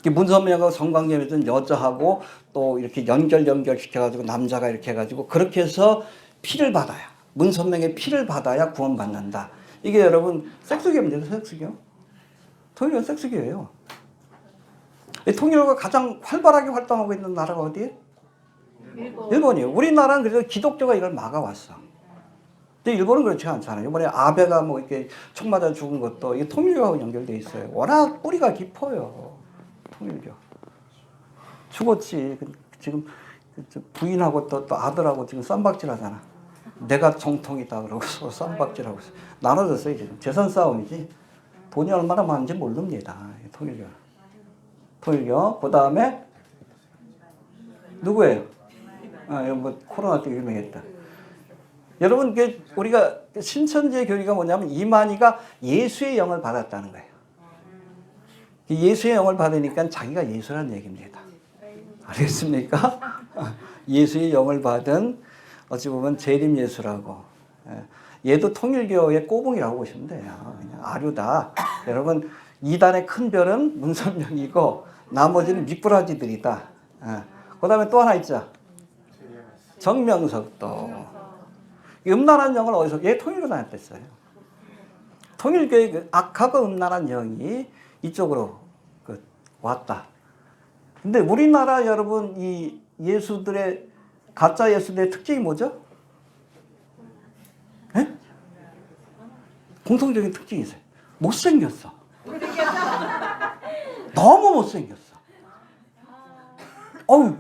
문선명하고 성관계맺은 여자하고 또 이렇게 연결시켜가지고 남자가 이렇게 해가지고 그렇게 해서 피를 받아야 문선명의 피를 받아야 구원받는다. 이게 여러분 섹스교입니다. 섹스교. 통일교는 섹스교예요. 통일교가 가장 활발하게 활동하고 있는 나라가 어디예요? 일본이에요. 우리나라는 그래서 기독교가 이걸 막아왔어. 근데 일본은 그렇지 않잖아요. 이번에 아베가 뭐 이렇게 총 맞아 죽은 것도 이게 통일교하고 연결돼 있어요. 워낙 뿌리가 깊어요. 통일교. 죽었지. 지금 부인하고 또 아들하고 지금 쌈박질 하잖아. 내가 정통이다 그러고 서로 쌈박질하고 있어. 나눠졌어요. 지금 재산 싸움이지. 돈이 얼마나 많은지 모릅니다. 통일교. 통일교. 그 다음에 누구예요? 뭐 코로나 때 유명했다. 여러분, 우리가 신천지의 교리가 뭐냐면 이만희가 예수의 영을 받았다는 거예요. 예수의 영을 받으니까 자기가 예수라는 얘기입니다. 알겠습니까? 예수의 영을 받은 어찌 보면 재림 예수라고. 얘도 통일교의 꼬붕이라고 보시면 돼요. 그냥 아류다. 여러분, 이단의 큰 별은 문선명이고 나머지는 미꾸라지들이다. 그 다음에 또 하나 있죠. 정명석도. 음란한 영을 어디서? 얘 통일교 다녔댔어요. 통일교의 그 악하고 음란한 영이 이쪽으로 왔다. 근데 우리나라 여러분 이 예수들의 가짜 예수들의 특징이 뭐죠? 에? 공통적인 특징이 있어요. 못생겼어. 너무 못생겼어.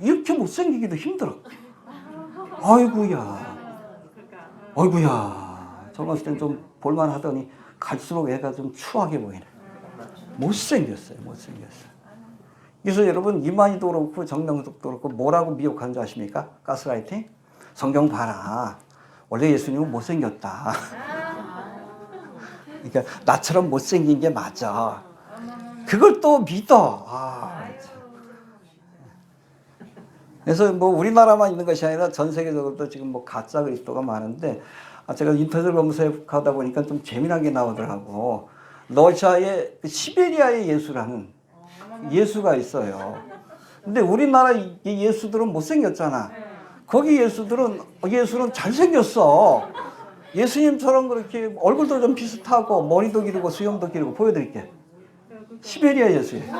이렇게 못생기기도 힘들어. 아이고야. 젊었을 땐 좀 볼만하더니 갈수록 애가 좀 추하게 보이네. 못생겼어요. 그래서 여러분 이만희도 그렇고 정명석도 그렇고 뭐라고 미혹하는 줄 아십니까? 가스라이팅? 성경 봐라. 원래 예수님은 못생겼다. 그러니까 나처럼 못생긴 게 맞아. 그걸 또 믿어. 그래서 뭐 우리나라만 있는 것이 아니라 전 세계적으로도 지금 뭐 가짜 그리스도가 많은데 제가 인터넷을 검색하다 보니까 좀 재미난 게 나오더라고. 러시아의 시베리아의 예수라는 예수가 있어요. 근데 우리나라 예수들은 못생겼잖아. 거기 예수는 잘생겼어. 예수님처럼 그렇게 얼굴도 좀 비슷하고 머리도 기르고 수염도 기르고 보여드릴게. 시베리아 예수예요.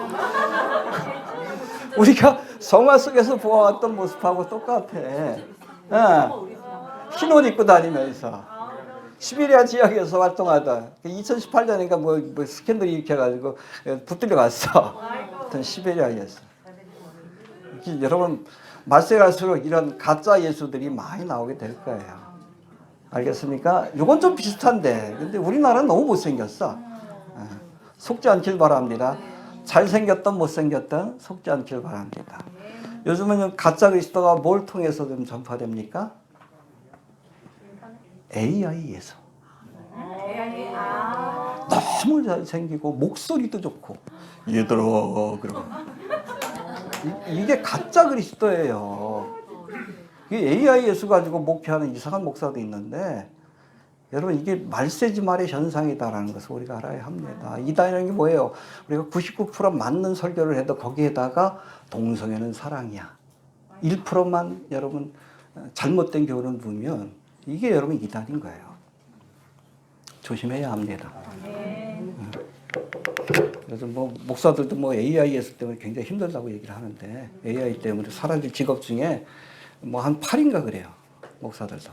우리가 성화 속에서 보아왔던 모습하고 똑같아. 흰 옷 입고 다니면서 시베리아 지역에서 활동하다. 2018년인가 뭐 스캔들이 일으켜가지고 붙들려 갔어. 하여튼 시베리아 예수. 여러분 말세 갈수록 이런 가짜 예수들이 많이 나오게 될 거예요. 알겠습니까? 이건 좀 비슷한데 근데 우리나라는 너무 못생겼어. 속지 않길 바랍니다. 잘생겼던 못생겼던 속지 않길 바랍니다. 요즘은 가짜 그리스도가 뭘 통해서 좀 전파됩니까? AI 예수. 너무 잘생기고 목소리도 좋고 얘들아 그러고 이게 가짜 그리스도예요. AI 예수 가지고 목회하는 이상한 목사도 있는데 여러분 이게 말세지 말의 현상이다라는 것을 우리가 알아야 합니다. 이단이라는 게 뭐예요? 우리가 99% 맞는 설교를 해도 거기에다가 동성애는 사랑이야. 1%만 여러분 잘못된 교훈을 두면 이게 여러분 이단인 거예요. 조심해야 합니다. 그래서 뭐 목사들도 뭐 AI 했을 때문에 굉장히 힘들다고 얘기를 하는데 AI 때문에 사라질 직업 중에 뭐 한 8인가 그래요. 목사들도.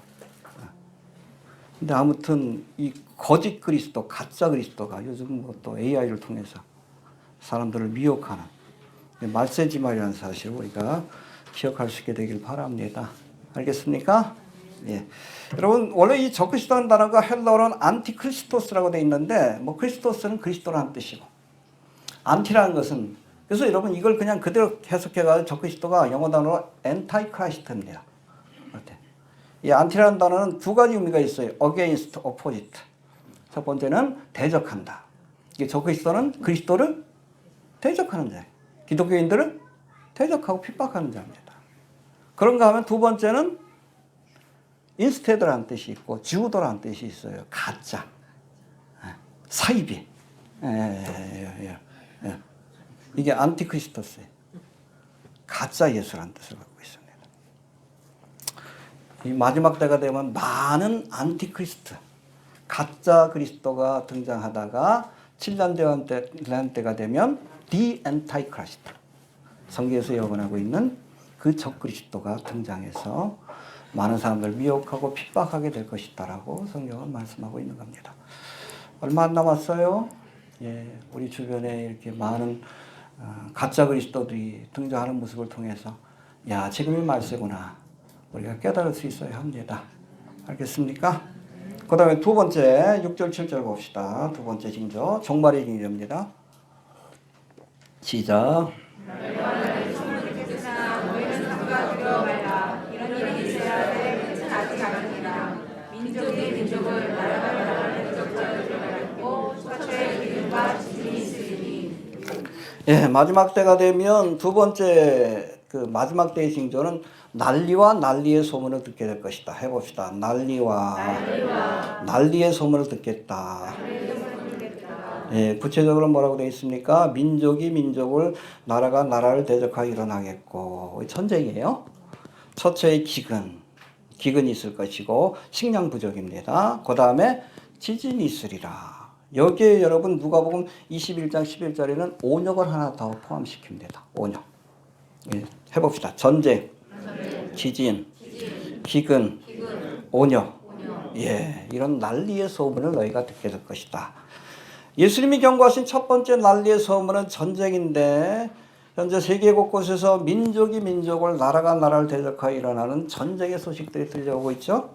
근데 아무튼 이 거짓 그리스도, 가짜 그리스도가 요즘 뭐 또 AI를 통해서 사람들을 미혹하는 말세지말이라는 사실을 우리가 기억할 수 있게 되길 바랍니다. 알겠습니까? 예. 여러분 원래 이 적그리스도라는 단어가 헬라어로는 안티크리스토스라고 되어 있는데 뭐 크리스토스는 그리스도라는 뜻이고 안티라는 것은 그래서 여러분 이걸 그냥 그대로 해석해가지고 적그리스도가 영어 단어로 엔타이크라이스트입니다. 이 안티라는 단어는 두 가지 의미가 있어요. against, opposite. 첫 번째는 대적한다. 이게 적그리스도는 그리스도를 대적하는 자예요. 기독교인들을 대적하고 핍박하는 자입니다. 그런가 하면 두 번째는 instead라는 뜻이 있고 주도라는 뜻이 있어요. 가짜, 사이비. 이게 안티크리스토스예요. 가짜 예수라는 뜻을 갖고 있습니다. 이 마지막 때가 되면 많은 안티크리스트, 가짜 그리스도가 등장하다가 7년 때가 되면 디 엔타이크리스트, 성경에서 예언하고 있는 그 적그리스도가 등장해서 많은 사람들 미혹하고 핍박하게 될 것이다라고 성경은 말씀하고 있는 겁니다. 얼마 안 남았어요. 예, 우리 주변에 이렇게 많은 가짜 그리스도들이 등장하는 모습을 통해서 야, 지금이 말세구나. 우리가 깨달을 수 있어야 합니다. 알겠습니까? 그 다음에 두 번째 6절 7절 봅시다. 두 번째 징조 종말의 징조입니다. 시작. 예, 마지막 때가 되면 두 번째 그 마지막 때의 징조는 난리와 난리의 소문을 듣게 될 것이다. 해봅시다. 난리의 소문을 듣겠다. 예, 구체적으로 뭐라고 되어 있습니까? 민족이 민족을, 나라가 나라를 대적하여 일어나겠고, 전쟁이에요. 처처의 기근이 있을 것이고 식량 부족입니다. 그 다음에 지진이 있으리라. 여기에 여러분 누가복음 21장 11절에는 온역을 하나 더 포함시킵니다. 온역. 예, 해봅시다. 전쟁, 지진, 기근, 온역. 예, 이런 난리의 소문을 너희가 듣게 될 것이다. 예수님이 경고하신 첫 번째 난리의 소문은 전쟁인데 현재 세계 곳곳에서 민족이 민족을, 나라가 나라를 대적하여 일어나는 전쟁의 소식들이 들려오고 있죠.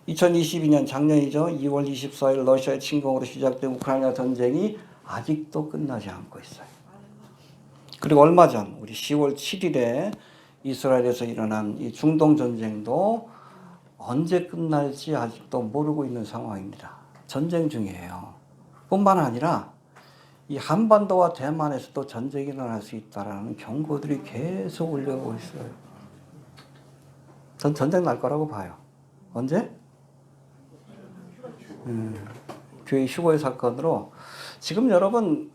2022년 작년이죠. 2월 24일 러시아의 침공으로 시작된 우크라이나 전쟁이 아직도 끝나지 않고 있어요. 그리고 얼마 전 우리 10월 7일에 이스라엘에서 일어난 이 중동 전쟁도 언제 끝날지 아직도 모르고 있는 상황입니다. 전쟁 중이에요. 뿐만 아니라 이 한반도와 대만에서도 전쟁이 일어날 수 있다라는 경고들이 계속 올라오고 있어요. 전 전쟁 날 거라고 봐요. 언제? 교회 휴거의 사건으로 지금 여러분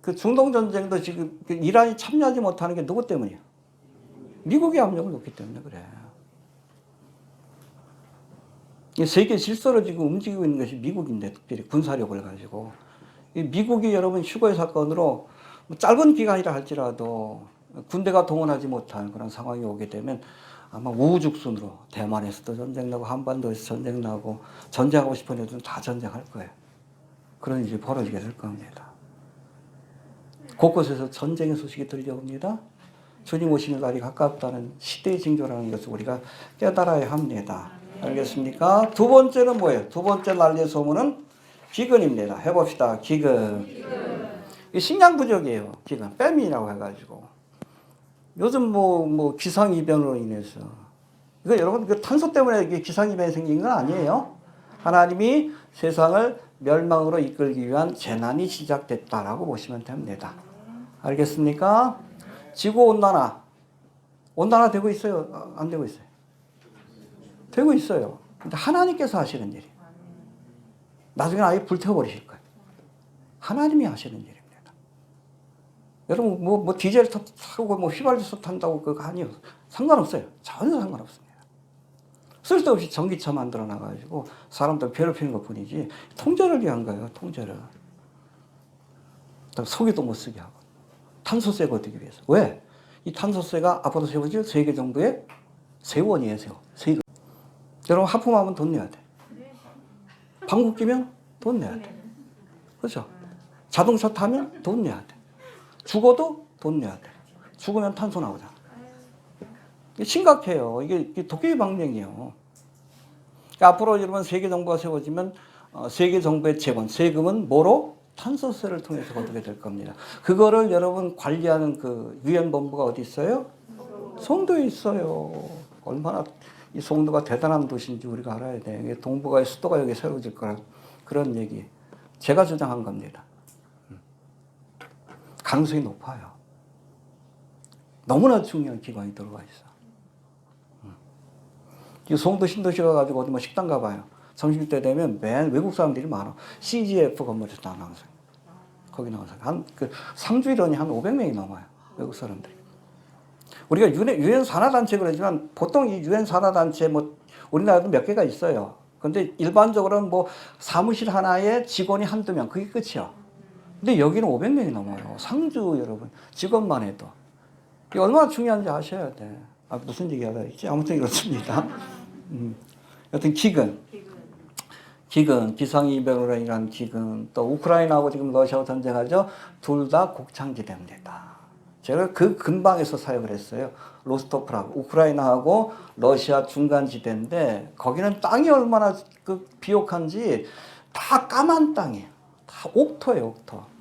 그 중동 전쟁도 지금 이란이 참여하지 못하는 게 누구 때문이에요? 미국의 압력을 놓기 때문에 그래. 세계 질서를 지금 움직이고 있는 것이 미국인데 특별히 군사력을 가지고 미국이 여러분 휴거의 사건으로 짧은 기간이라 할지라도 군대가 동원하지 못한 그런 상황이 오게 되면 아마 우후죽순으로 대만에서도 전쟁 나고 한반도에서 전쟁 나고 전쟁하고 싶은 애들은 다 전쟁할 거예요. 그런 일이 벌어지게 될 겁니다. 곳곳에서 전쟁의 소식이 들려옵니다. 주님 오시는 날이 가깝다는 시대의 징조라는 것을 우리가 깨달아야 합니다. 알겠습니까? 두 번째는 뭐예요? 두 번째 난리의 소문은 기근입니다. 해봅시다. 기근. 식량 부족이에요. 기근. 패민이라고 해가지고. 요즘 뭐 기상이변으로 인해서. 이거 여러분 그 탄소 때문에 이게 기상이변이 생긴 건 아니에요. 하나님이 세상을 멸망으로 이끌기 위한 재난이 시작됐다라고 보시면 됩니다. 알겠습니까? 지구온난화. 온난화 되고 있어요? 안 되고 있어요? 되고 있어요. 근데 하나님께서 하시는 일이에요. 나중에 아예 불태워버리실 거예요. 하나님이 하시는 일입니다. 여러분, 뭐 디젤 타고 휘발유소 탄다고 그거 아니에요. 상관없어요. 전혀 상관없습니다. 쓸데없이 전기차 만들어 놔가지고 사람들 괴롭히는 것 뿐이지 통제를 위한 거예요. 통제를. 소개도 못 쓰게 하고. 탄소세가 어떻게 위해서. 왜? 이 탄소세가 앞으로 세워질 세계 정부의 세원이에요, 세금. 여러분, 하품하면 돈 내야 돼. 방귀 끼면 돈 내야 돼. 그렇죠? 자동차 타면 돈 내야 돼. 죽어도 돈 내야 돼. 죽으면 탄소 나오잖아. 이게 심각해요. 이게 도깨비 방정이에요. 그러니까 앞으로 여러분 세계 정부가 세워지면 세계 정부의 재원, 세금은 뭐로? 탄소세를 통해서 거두게 될 겁니다. 그거를 여러분 관리하는 그 유엔 본부가 어디 있어요? 송도에 있어요. 얼마나 이 송도가 대단한 도시인지 우리가 알아야 돼. 동북아의 수도가 여기 세워질 거라 그런 얘기. 제가 주장한 겁니다. 가능성이 높아요. 너무나 중요한 기관이 들어와 있어. 이 송도 신도시 가가지고 어디 뭐 식당 가봐요. 점심때 되면 맨 외국 사람들이 많아. CGF 건물에서 다 나와서. 거기 나와서. 한, 3주 인원이 한 500명이 넘어요. 외국 사람들이. 우리가 유엔 산하단체 그러지만 보통 이 유엔 산하단체 뭐 우리나라도 몇 개가 있어요. 근데 일반적으로는 뭐 사무실 하나에 직원이 한두 명. 그게 끝이야. 근데 여기는 500명이 넘어요. 상주 여러분. 직원만 해도. 이게 얼마나 중요한지 아셔야 돼. 무슨 얘기 하다 했지? 아무튼 이렇습니다. 여튼 기근, 기상이변으로 기근, 또 우크라이나하고 지금 러시아하고 전쟁하죠. 둘 다 곡창지대입니다. 제가 그 근방에서 사역을 했어요. 로스토프라고 우크라이나하고 러시아 중간지대인데 거기는 땅이 얼마나 비옥한지 다 까만 땅이에요. 다 옥토예요, 옥토.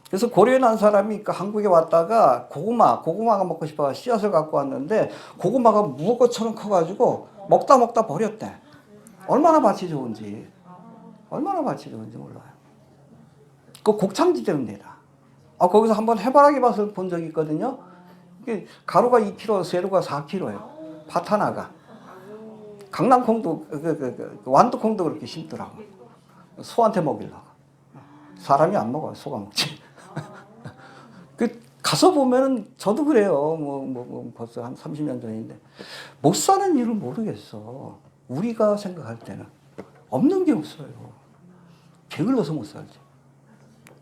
그래서 고려에 난 사람이 한국에 왔다가 고구마가 먹고 싶어서 씨앗을 갖고 왔는데 고구마가 무엇처럼 커가지고 먹다 버렸대. 얼마나 밭이 좋은지 몰라요. 그 곡창지대입니다. 거기서 한번 해바라기 밭을 본 적이 있거든요. 가루가 2kg, 세로가 4kg예요. 밭 하나가. 강낭콩도, 완두콩도 그렇게 심더라고. 소한테 먹이려고. 사람이 안 먹어요. 소가 먹지. 가서 보면은 저도 그래요. 벌써 한 30년 전인데. 못 사는 이유를 모르겠어. 우리가 생각할 때는. 없는 게 없어요. 게을러서 못 살지.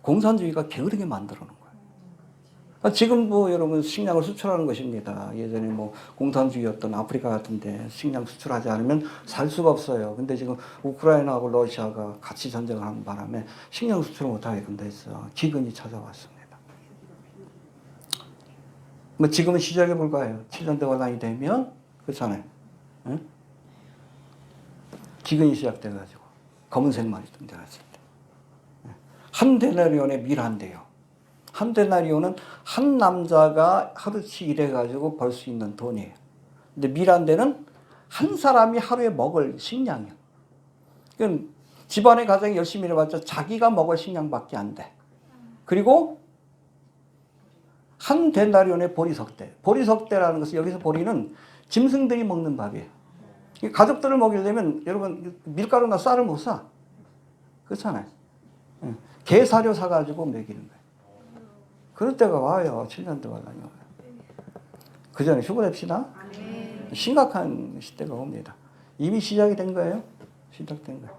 공산주의가 게으르게 만들어 놓은 거예요. 지금 여러분 식량을 수출하는 것입니다. 예전에 공산주의였던 아프리카 같은데 식량 수출하지 않으면 살 수가 없어요. 근데 지금 우크라이나하고 러시아가 같이 전쟁을 하는 바람에 식량 수출을 못하게끔 됐어. 기근이 찾아왔습니다. 지금은 시작에 불과해요. 7년 대환란이 되면 그렇잖아요. 응? 기근이 시작돼가지고 검은색 말이 등장했을 때. 한 데나리온에 밀 한 대요. 한 데나리온은 한 남자가 하루치 일해가지고 벌 수 있는 돈이에요. 근데 밀 한 대는 한 사람이 하루에 먹을 식량이에요. 그러니까 집안의 가장이 열심히 일해봤자 자기가 먹을 식량밖에 안 돼. 그리고 한 데나리온의 보리석대. 보리석대라는 것은 여기서 보리는 짐승들이 먹는 밥이에요. 가족들을 먹이려면 여러분 밀가루나 쌀을 못 사. 그렇잖아요. 개 사료 사가지고 먹이는 거예요. 그럴 때가 와요. 7년 동안 와요. 그 전에 휴보냅시다. 심각한 시대가 옵니다. 이미 시작이 된 거예요. 시작된 거예요.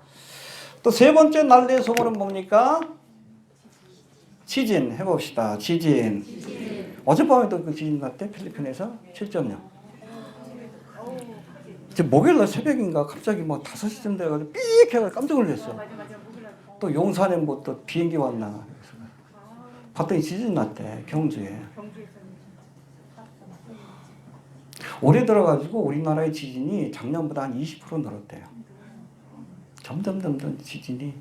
또 세 번째 난리의 소문은 뭡니까? 지진 해봅시다. 지진. 어젯밤에도 그 지진 났대. 필리핀에서 7.0. 목요일날 새벽인가 갑자기 5시쯤 돼가지고 삑 해가지고 깜짝 놀랐어. 또 용산에 또 비행기 왔나. 봤더니 지진 났대. 경주에. 올해 들어가지고 우리나라의 지진이 작년보다 한 20% 늘었대요. 점점 지진이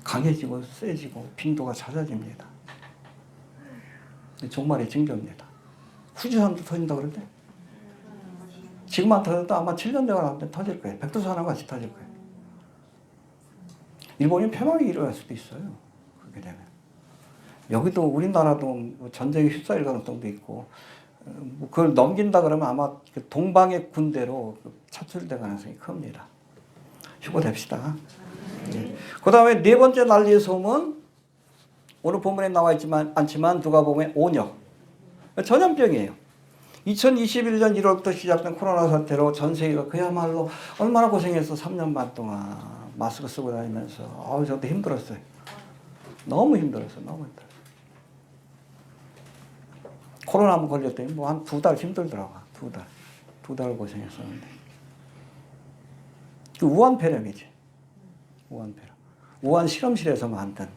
강해지고 세지고 빈도가 잦아집니다. 정말의 징조입니다. 후지산도 터진다고 그러대. 지금 안 터져도 아마 7년 되면 터질 거예요. 백두산하고 같이 터질 거예요. 일본이 패망이 일어날 수도 있어요. 그렇게 되면. 여기도 우리나라도 전쟁에 휩싸일 가능성도 있고 그걸 넘긴다 그러면 아마 동방의 군대로 차출될 가능성이 큽니다. 휴고됩시다. 네. 그 다음에 네 번째 난리의 소문, 오늘 본문에 나와 있지만 않지만 누가 보면 온역. 전염병이에요. 2021년 1월부터 시작된 코로나 사태로 전 세계가 그야말로 얼마나 고생해서 3년 반 동안 마스크 쓰고 다니면서 저도 힘들었어요. 너무 힘들었어. 너무 힘들었어. 코로나 한번 걸렸더니 뭐 한 2달 힘들더라고. 2달. 2달 고생했었는데. 그 우한폐렴이지. 우한폐렴. 우한 실험실에서 만든.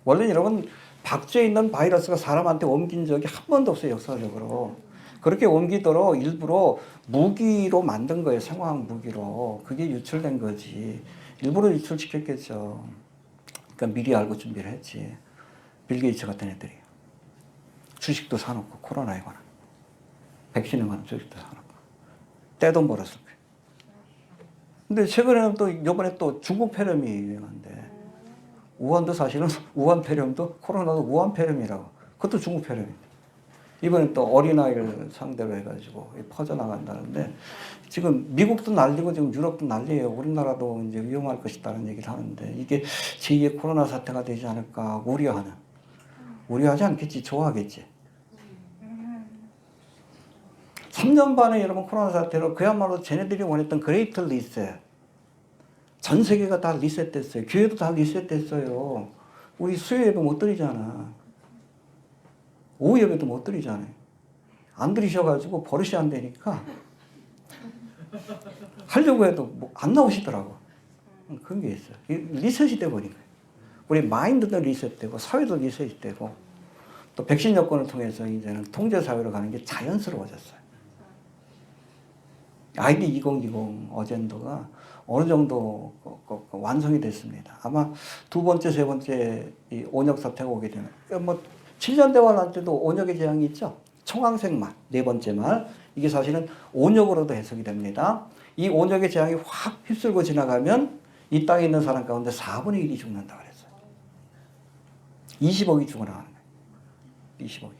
원래 여러분 박쥐에 있는 바이러스가 사람한테 옮긴 적이 한 번도 없어요. 역사적으로. 그렇게 옮기도록 일부러 무기로 만든 거예요. 생화학 무기로. 그게 유출된 거지. 일부러 유출시켰겠죠. 그러니까 미리 알고 준비를 했지. 빌 게이츠 같은 애들이. 주식도 사놓고 코로나에 관한. 백신에 관한 주식도 사놓고. 떼돈 벌었을 거예요. 근데 최근에는 또 이번에 또 중국 폐렴이 유행한데 우한도 사실은 우한 폐렴도 코로나도 우한 폐렴이라고. 그것도 중국 폐렴입니다. 이번에 또 어린아이를 상대로 해가지고 퍼져나간다는데 지금 미국도 난리고 지금 유럽도 난리예요. 우리나라도 이제 위험할 것이다라는 얘기를 하는데 이게 제2의 코로나 사태가 되지 않을까 우려하는. 우려하지 않겠지. 좋아하겠지. 3년 반에 여러분 코로나 사태로 그야말로 쟤네들이 원했던 그레이트 리셋. 전 세계가 다 리셋됐어요. 교회도 다 리셋됐어요. 우리 수요예배 못 드리잖아. 오후 예배도 못 드리잖아요. 안 드리셔가지고 버릇이 안 되니까 하려고 해도 뭐 안 나오시더라고. 그런 게 있어요. 리셋이 돼버린 거예요. 우리 마인드도 리셋되고 사회도 리셋이 되고 또 백신 여건을 통해서 이제는 통제 사회로 가는 게 자연스러워졌어요. 아이디 2020 어젠더가 어느 정도 완성이 됐습니다. 아마 두 번째, 세 번째 이 온역 사태가 오게 되면 뭐 7년 대화할 때도 온역의 재앙이 있죠. 청황색 말, 네 번째 말. 이게 사실은 온역으로도 해석이 됩니다. 이 온역의 재앙이 확 휩쓸고 지나가면 이 땅에 있는 사람 가운데 4분의 1이 죽는다 그랬어요. 20억이 죽어나가는 거예요. 20억이.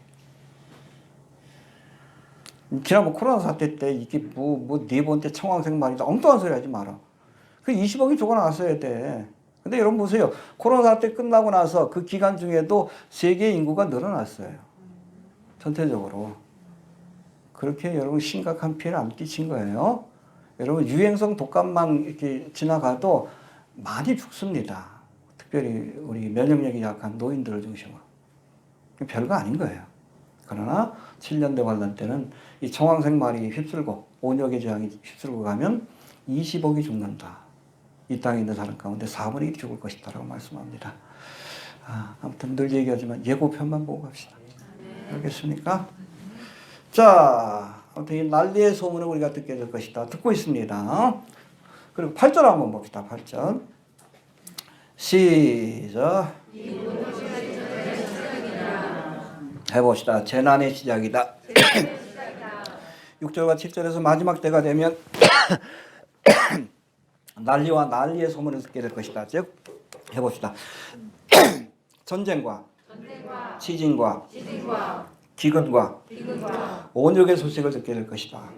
지난번 코로나 사태 때 이게 네 번째 청황색 말이다. 엉뚱한 소리 하지 마라. 그 20억이 죽어나왔어야 돼. 근데 여러분 보세요. 코로나 사태 끝나고 나서 그 기간 중에도 세계 인구가 늘어났어요. 전체적으로. 그렇게 여러분 심각한 피해를 안 끼친 거예요. 여러분 유행성 독감만 이렇게 지나가도 많이 죽습니다. 특별히 우리 면역력이 약한 노인들을 중심으로. 별거 아닌 거예요. 그러나 7년대 관련 때는 이 청황색 말이 휩쓸고 온역의 재앙이 휩쓸고 가면 20억이 죽는다. 이 땅에 있는 사람 가운데 4분의 1이 죽을 것이다 라고 말씀합니다. 아무튼 늘 얘기하지만 예고편만 보고 갑시다. 알겠습니까? 자, 아무튼 이 난리의 소문을 우리가 듣게 될 것이다. 듣고 있습니다. 그리고 8절 한번 봅시다. 8절. 시작. 해봅시다. 재난의 시작이다. 6절과 7절에서 마지막 때가 되면 난리와 난리의 소문을 듣게 될 것이다. 즉 해봅시다. 전쟁과 지진과 기근과 온역의 소식을 듣게 될 것이다.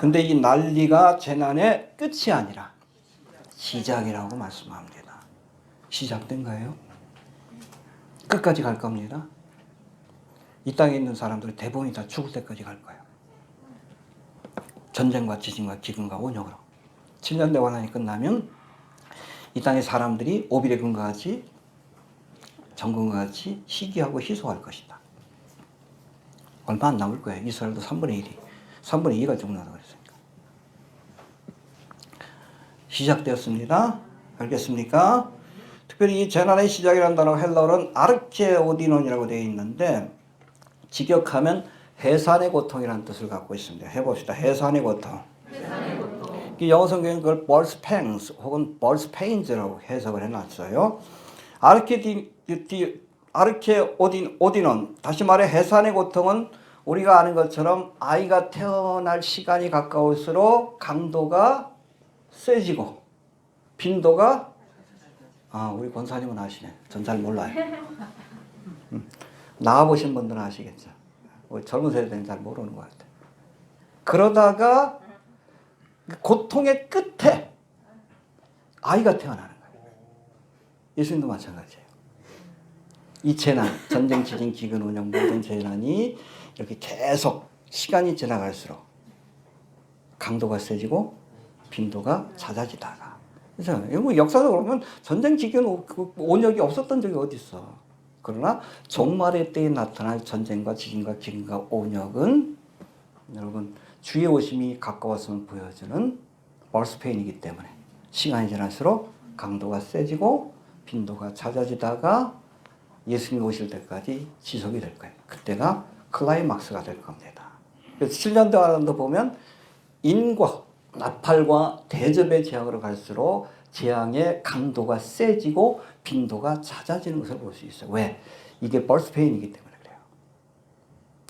근데 이 난리가 재난의 끝이 아니라 시작이라고 말씀합니다. 시작된 거예요. 끝까지 갈 겁니다. 이 땅에 있는 사람들 대부분이 다 죽을 때까지 갈 거예요. 전쟁과 지진과 기근과 온역으로. 7년 대환란이 끝나면 이 땅의 사람들이 오빌의 근과 같이 정금과 같이 희귀하고 희소할 것이다. 얼마 안 남을 거예요. 이스라엘도 3분의 2가 죽는다고 그랬으니까. 시작되었습니다. 알겠습니까? 특별히 이 재난의 시작이라는 단어가 헬라어는 아르케오디논이라고 되어 있는데 직역하면 해산의 고통이라는 뜻을 갖고 있습니다. 해봅시다. 해산의 고통. 영어 성경은 그걸 birth pangs 혹은 birth pains라고 해석을 해놨어요. 아르케오디논, 다시 말해 해산의 고통은 우리가 아는 것처럼 아이가 태어날 시간이 가까울수록 강도가 세지고 빈도가 우리 권사님은 아시네. 전 잘 몰라요. 낳아보신 분들은 아시겠죠. 우리 젊은 세대는 잘 모르는 것 같아요. 그러다가 고통의 끝에 아이가 태어나는 거예요. 예수님도 마찬가지예요. 이 재난, 전쟁, 지진, 기근, 운영 모든 재난이 이렇게 계속 시간이 지나갈수록 강도가 세지고 빈도가 잦아지다가 그렇죠? 뭐 역사적으로 보면 전쟁 직전 온역이 없었던 적이 어디 있어. 그러나 종말의 때에 나타날 전쟁과 지진과 기근과 온역은 여러분 주의 오심이 가까웠음을 보여주는 벌스페인이기 때문에 시간이 지날수록 강도가 세지고 빈도가 잦아지다가 예수님이 오실 때까지 지속이 될 거예요. 그때가 클라이막스가 될 겁니다. 그래서 7년 동안도 보면 인과 나팔과 대접의 재앙으로 갈수록 재앙의 강도가 세지고 빈도가 잦아지는 것을 볼 수 있어요. 왜? 이게 벌스페인이기 때문에 그래요.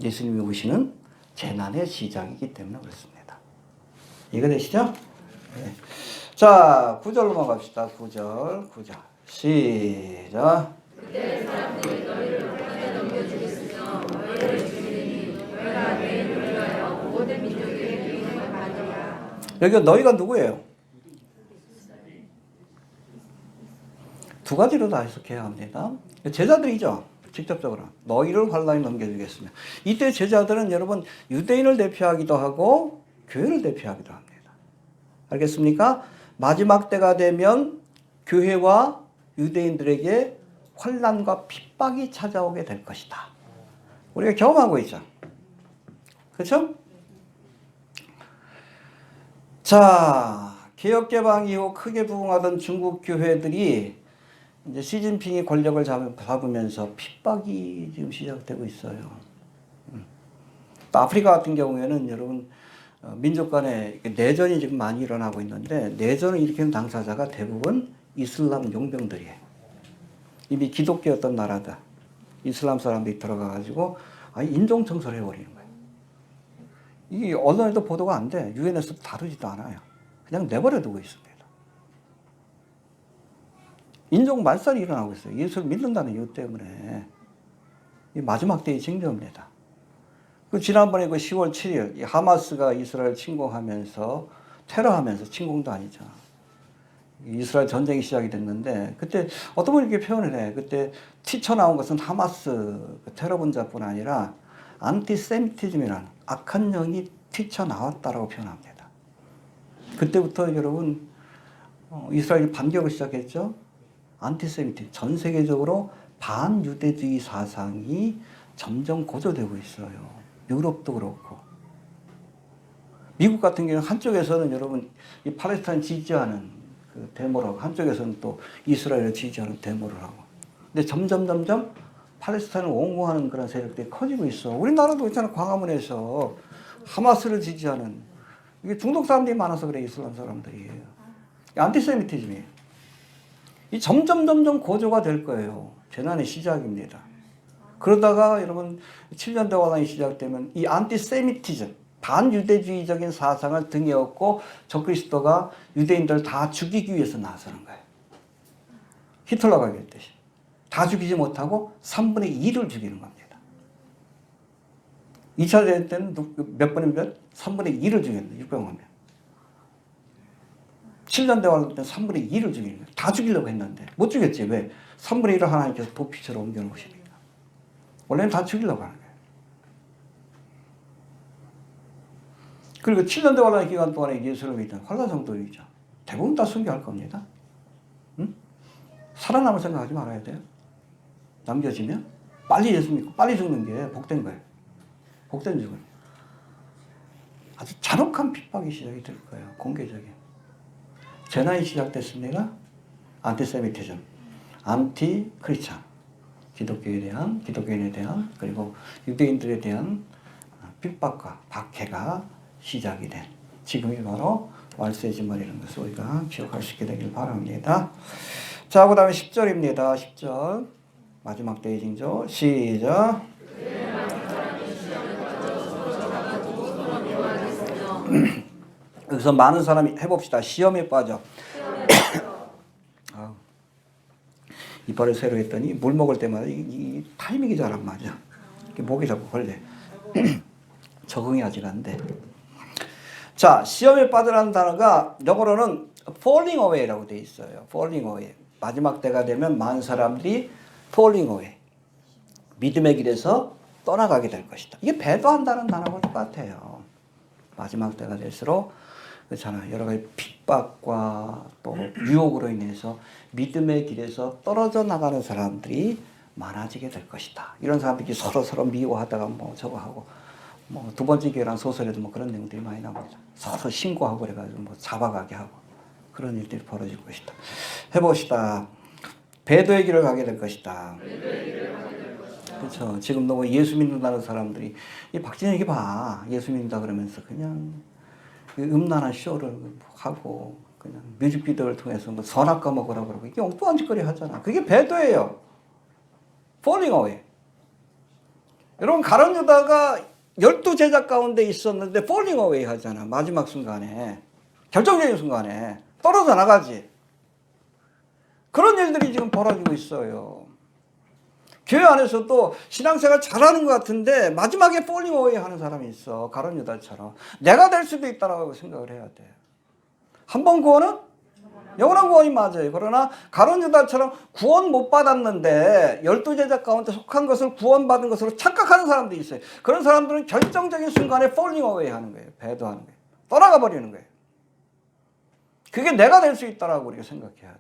예수님이 오시는 재난의 시작이기 때문에 그렇습니다. 이해가 되시죠? 네. 자, 9절로 넘어갑시다. 9절. 시작. 그때 사람들이 너희를 북한에 넘겨주겠으며 너희를 죽이리니 너희가 죄인을 위하여 모든 민족에게 유익을 받으리라. 여기가 너희가 누구예요? 두 가지로 다 해석해야 합니다. 제자들이죠. 직접적으로 너희를 환란에 넘겨주겠으며, 이때 제자들은 여러분 유대인을 대표하기도 하고 교회를 대표하기도 합니다. 알겠습니까? 마지막 때가 되면 교회와 유대인들에게 환난과 핍박이 찾아오게 될 것이다. 우리가 경험하고 있죠. 그렇죠? 자, 개혁개방 이후 크게 부흥하던 중국 교회들이 이제 시진핑이 권력을 잡으면서 핍박이 지금 시작되고 있어요. 또 아프리카 같은 경우에는 여러분 민족 간에 내전이 지금 많이 일어나고 있는데, 내전을 일으키는 당사자가 대부분 이슬람 용병들이에요. 이미 기독교였던 나라다. 이슬람 사람들이 들어가가지고 인종 청소를 해버리는 거예요. 이게 언론에도 보도가 안 돼. 유엔에서도 다루지도 않아요. 그냥 내버려 두고 있습니다. 인종 말살이 일어나고 있어요. 예수를 믿는다는 이유 때문에. 이 마지막 때의 징조입니다. 그 지난번에 그 10월 7일 하마스가 이스라엘 침공하면서 테러하면서, 침공도 아니죠. 이스라엘 전쟁이 시작이 됐는데, 그때 어떤 분이 이렇게 표현을 해. 그때 튀쳐나온 것은 하마스 테러분자뿐 아니라 안티세미티즘이라는 악한 영이 튀쳐나왔다라고 표현합니다. 그때부터 여러분 이스라엘이 반격을 시작했죠. 안티세미티즘, 전 세계적으로 반유대주의 사상이 점점 고조되고 있어요. 유럽도 그렇고. 미국 같은 경우는 한쪽에서는 여러분 이 팔레스타인 지지하는 그 데모를 하고, 한쪽에서는 또 이스라엘을 지지하는 데모를 하고. 근데 점점 팔레스타인을 옹호하는 그런 세력들이 커지고 있어. 우리나라도 있잖아. 광화문에서 하마스를 지지하는, 이게 중동 사람들이 많아서 그래. 이슬람 사람들이에요. 안티세미티즘이에요. 이 점점 고조가 될 거예요. 재난의 시작입니다. 그러다가 여러분 7년대 환란이 시작되면 이 안티세미티즘, 반유대주의적인 사상을 등에 업고 적그리스도가 유대인들 다 죽이기 위해서 나서는 거예요. 히틀러가 그랬듯이. 다 죽이지 못하고 3분의 2를 죽이는 겁니다. 2차 대전 때는 몇 번이면 몇? 3분의 2를 죽였는데, 600만 명. 7년대 환란 때는 3분의 2를 죽이는 거예요. 다 죽이려고 했는데 못 죽였지. 왜? 3분의 1을 하나님께서 도피처럼 옮겨놓으시니까. 원래는 다 죽이려고 하는 거예요. 그리고 7년대 환란 기간 동안에 예수를 믿던 환란 성도이죠. 대부분 다 순교할 겁니다. 응? 살아남을 생각하지 말아야 돼요. 남겨지면 빨리 예수 믿고 빨리 죽는 게 복된 거예요. 복된 죽음. 아주 잔혹한 핍박이 시작이 될 거예요. 공개적인. 재난이 시작됐습니다. 안티세미티즘, 안티 크리스찬, 기독교인에 대한 그리고 유대인들에 대한 핍박과 박해가 시작이 된 지금이 바로 말세지말이라는 것을 우리가 기억할 수 있게 되길 바랍니다. 자, 그 다음에 10절입니다. 10절 마지막 때의 징조. 시작. 여기서 많은 사람이 해봅시다. 시험에 빠져. 이빨을 새로 했더니 물 먹을 때마다 이 타이밍이 잘 안 맞아. 목이 자꾸 걸려. 적응이 아직 안 돼. 자, 시험에 빠져라는 단어가 영어로는 falling away라고 돼 있어요. falling away. 마지막 때가 되면 많은 사람들이 falling away. 믿음의 길에서 떠나가게 될 것이다. 이게 배도한다는 단어가 똑같아요. 마지막 때가 될수록 그렇잖아. 여러 가지 핍박과 또 유혹으로 인해서 믿음의 길에서 떨어져 나가는 사람들이 많아지게 될 것이다. 이런 사람들이 서로 미워하다가 뭐 저거 하고 뭐 두 번째 기회란 소설에도 뭐 그런 내용들이 많이 나옵니다. 서로 신고하고 그래가지고 뭐 잡아가게 하고 그런 일들이 벌어질 것이다. 해봅시다. 배도의 길을 가게 될 것이다. 그렇죠. 지금 너무 예수 믿는다는 사람들이 이 박진혁이 봐. 예수 믿는다 그러면서 그냥 음란한 쇼를 하고 그냥 뮤직비디오를 통해서 뭐 선악과 먹으라고 그러고 이게 엉뚱한 짓거리 하잖아. 그게 배도예요. falling away. 여러분 가룟 유다가 12제자 가운데 있었는데 falling away 하잖아. 마지막 순간에. 결정적인 순간에 떨어져 나가지. 그런 일들이 지금 벌어지고 있어요. 교회 안에서도 신앙생활 잘하는 것 같은데 마지막에 falling away 하는 사람이 있어. 가룟 유다처럼. 내가 될 수도 있다고 생각을 해야 돼. 한 번 구원은 영원한 구원이 맞아요. 그러나 가룟 유다처럼 구원 못 받았는데 12제자 가운데 속한 것을 구원받은 것으로 착각하는 사람들이 있어요. 그런 사람들은 결정적인 순간에 falling away 하는 거예요. 배도하는 거예요. 떠나가 버리는 거예요. 그게 내가 될 수 있다라고 우리가 생각해야 돼.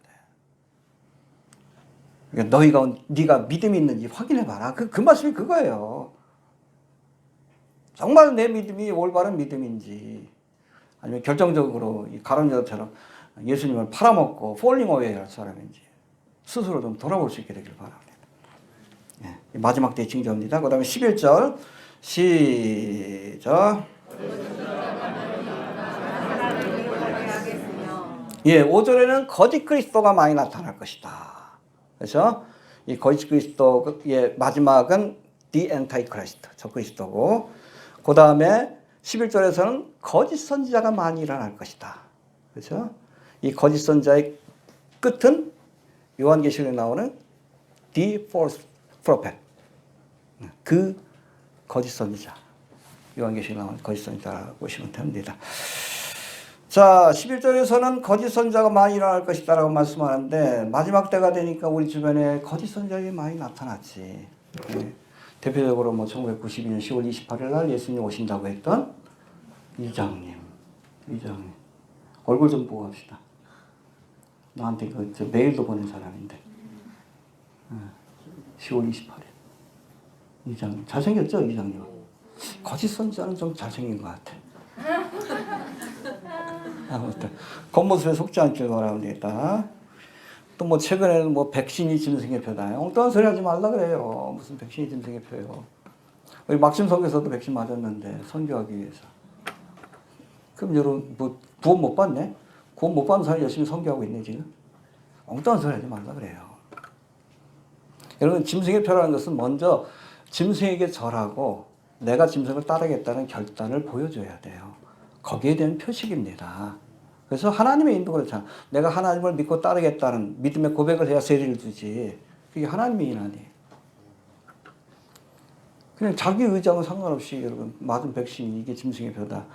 그러니까 네가 믿음이 있는지 확인해 봐라. 그 말씀이 그거예요. 정말 내 믿음이 올바른 믿음인지 아니면 결정적으로 이 가룟 유다처럼 예수님을 팔아먹고 falling away 할 사람인지 스스로 좀 돌아볼 수 있게 되길 바랍니다. 예, 마지막 때 징조입니다. 그 다음에 11절 시작. 예, 5절에는 거짓 그리스도가 많이 나타날 것이다. 그래서 이 거짓 그리스도의 마지막은 the antichrist, 저 그리스도고, 그 다음에 11절에서는 거짓 선지자가 많이 일어날 것이다. 그렇죠? 이 거짓 선지자의 끝은 요한계시록에 나오는 the false prophet, 그 거짓 선지자, 요한계시록에 나오는 거짓 선지자라고 보시면 됩니다. 자, 11절에서는 거짓 선지자가 많이 일어날 것이다라고 말씀하는데 마지막 때가 되니까 우리 주변에 거짓 선지자들이 많이 나타났지. 네. 대표적으로 뭐 1992년 10월 28일 날 예수님 오신다고 했던 이장님. 얼굴 좀 보고 합시다. 나한테 저 메일도 보낸 사람인데. 10월 28일. 이장님. 잘생겼죠, 이장님? 거짓 선지자는 좀 잘생긴 것 같아. 아무튼 겉모습에 속지 않길 바랍니다. 또 뭐 최근에는 뭐 백신이 짐승의 표다. 엉뚱한 소리 하지 말라 그래요. 무슨 백신이 짐승의 표요. 우리 막심 선교사도 백신 맞았는데 선교하기 위해서. 그럼 여러분 뭐 구원 못 받네? 구원 못 받는 사람이 열심히 선교하고 있네 지금. 엉뚱한 소리 하지 말라 그래요. 여러분 짐승의 표라는 것은 먼저 짐승에게 절하고 내가 짐승을 따르겠다는 결단을 보여줘야 돼요. 거기에 대한 표식입니다. 그래서 하나님의 인도 그렇잖아. 내가 하나님을 믿고 따르겠다는 믿음의 고백을 해야 세리를 주지. 그게 하나님의 인 아니에요. 그냥 자기 의지하고 상관없이 여러분 맞은 백신이 이게 짐승의 표다.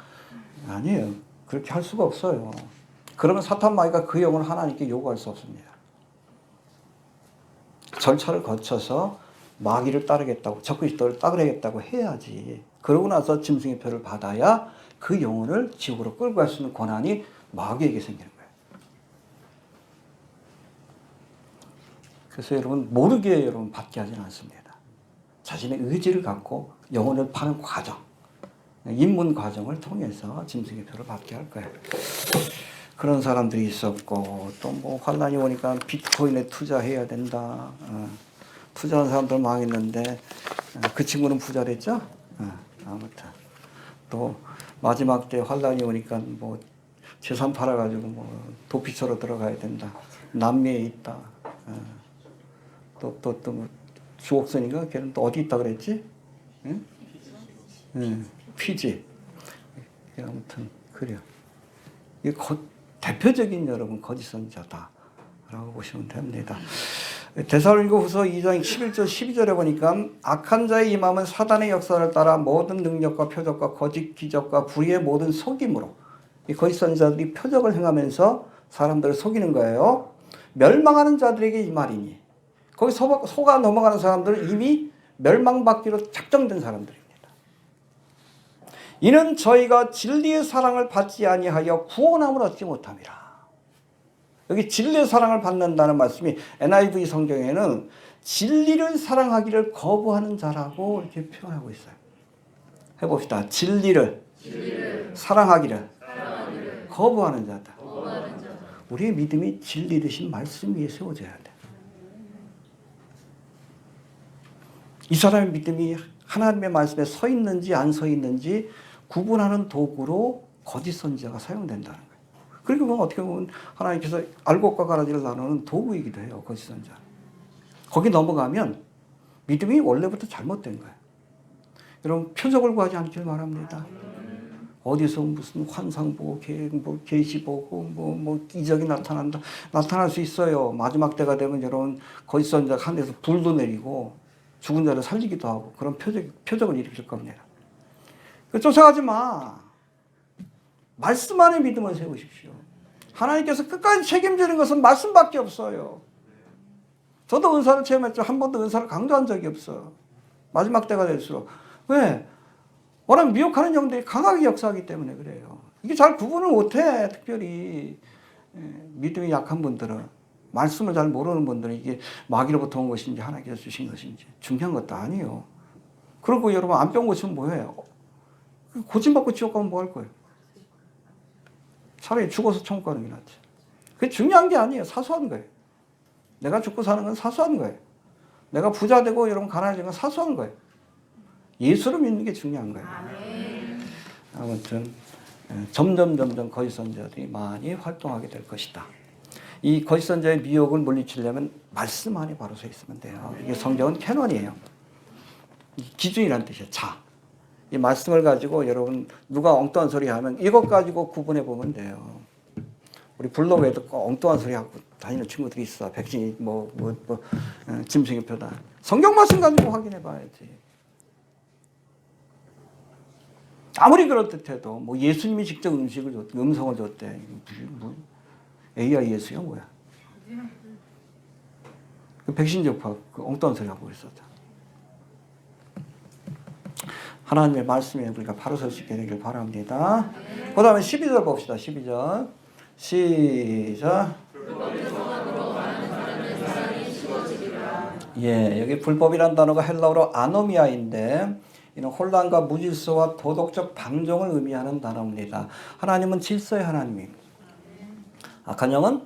아니에요. 그렇게 할 수가 없어요. 그러면 사탄 마귀가 그 영을 하나님께 요구할 수 없습니다. 절차를 거쳐서 마귀를 따르겠다고 적그리스도를 따르겠다고 해야지. 그러고 나서 짐승의 표를 받아야 그 영혼을 지옥으로 끌고 갈 수 있는 권한이 마귀에게 생기는 거예요. 그래서 여러분 모르게 여러분 받게 하지는 않습니다. 자신의 의지를 갖고 영혼을 파는 과정, 입문 과정을 통해서 짐승의 표를 받게 할 거예요. 그런 사람들이 있었고 또 뭐 환란이 오니까 비트코인에 투자해야 된다. 투자한 사람들 망했는데 그 친구는 부자 됐죠? 아무튼 또 마지막 때 환란이 오니까 뭐 재산 팔아가지고 뭐 도피처로 들어가야 된다. 남미에 있다. 또 뭐 주옥선인가? 걔는 또 어디 있다 그랬지? 응? 피지. 아무튼 그래요. 이게 대표적인 여러분 거짓 선지자다라고 보시면 됩니다. 데살로니가후서 2장 11절 12절에 보니까 악한 자의 임함은 사단의 역사를 따라 모든 능력과 표적과 거짓 기적과 불의의 모든 속임으로 이 거짓 선지자들이 표적을 행하면서 사람들을 속이는 거예요. 멸망하는 자들에게 이 말이니 거기 속아 넘어가는 사람들은 이미 멸망받기로 작정된 사람들입니다. 이는 저희가 진리의 사랑을 받지 아니하여 구원함을 얻지 못함이라. 여기 진리의 사랑을 받는다는 말씀이 NIV 성경에는 진리를 사랑하기를 거부하는 자라고 이렇게 표현하고 있어요. 해봅시다. 진리를 사랑하기를 거부하는 자다. 우리의 믿음이 진리 되신 말씀 위에 세워져야 돼. 이 사람의 믿음이 하나님의 말씀에 서 있는지 안 서 있는지 구분하는 도구로 거짓 선지자가 사용된다는 거예요. 그리고 그건 어떻게 보면 하나님께서 알곡과 가라지를 나누는 도구이기도 해요. 거짓 선지자. 거기 넘어가면 믿음이 원래부터 잘못된 거예요. 여러분 표적을 구하지 않기를 바랍니다. 어디서 무슨 환상 보고 계시 보고 뭐 기적이 나타날 수 있어요. 마지막 때가 되면 여러분 거짓 선지자가 하늘에서 불도 내리고 죽은 자를 살리기도 하고 그런 표적을 일으킬 겁니다. 쫓아가지 마. 말씀 안에 믿음을 세우십시오. 하나님께서 끝까지 책임지는 것은 말씀밖에 없어요. 저도 은사를 체험했죠. 한 번도 은사를 강조한 적이 없어요. 마지막 때가 될수록. 왜? 워낙 미혹하는 영들이 강하게 역사하기 때문에 그래요. 이게 잘 구분을 못해. 특별히 믿음이 약한 분들은. 말씀을 잘 모르는 분들은 이게 마귀로부터 온 것인지 하나님께서 주신 것인지 중요한 것도 아니에요. 그리고 여러분 암병 고치면 뭐해요? 고침받고 지옥 가면 뭐 할 거예요? 차라리 죽어서 천국 가는 게 낫지. 그게 중요한 게 아니에요. 사소한 거예요. 내가 죽고 사는 건 사소한 거예요. 내가 부자 되고 여러분 가난해지는 건 사소한 거예요. 예수를 믿는 게 중요한 거예요. 아무튼 점점 거짓 선지자들이 많이 활동하게 될 것이다. 이 거짓 선지자의 미혹을 물리치려면 말씀 안에 바로 서 있으면 돼요. 이게 성경은 캐논이에요. 기준이라는 뜻이에요. 자, 이 말씀을 가지고 여러분 누가 엉뚱한 소리 하면 이것 가지고 구분해 보면 돼요. 우리 블로그에도 꼭 엉뚱한 소리 하고 다니는 친구들이 있어. 백신이 짐승의 표다. 성경 말씀 가지고 확인해 봐야지. 아무리 그렇듯해도 뭐 예수님이 직접 음성을 줬대. AI 예수야 뭐야? 백신 접합 엉뚱한 소리 하고 있었다. 하나님의 말씀에 우리가 바로 설 수 있게 되길 바랍니다. 그 다음에 12절 봅시다. 12절 시작. 예, 여기 불법이란 단어가 헬라어로 아노미아인데 이는 혼란과 무질서와 도덕적 방종을 의미하는 단어입니다. 하나님은 질서의 하나님입니다. 악한 영은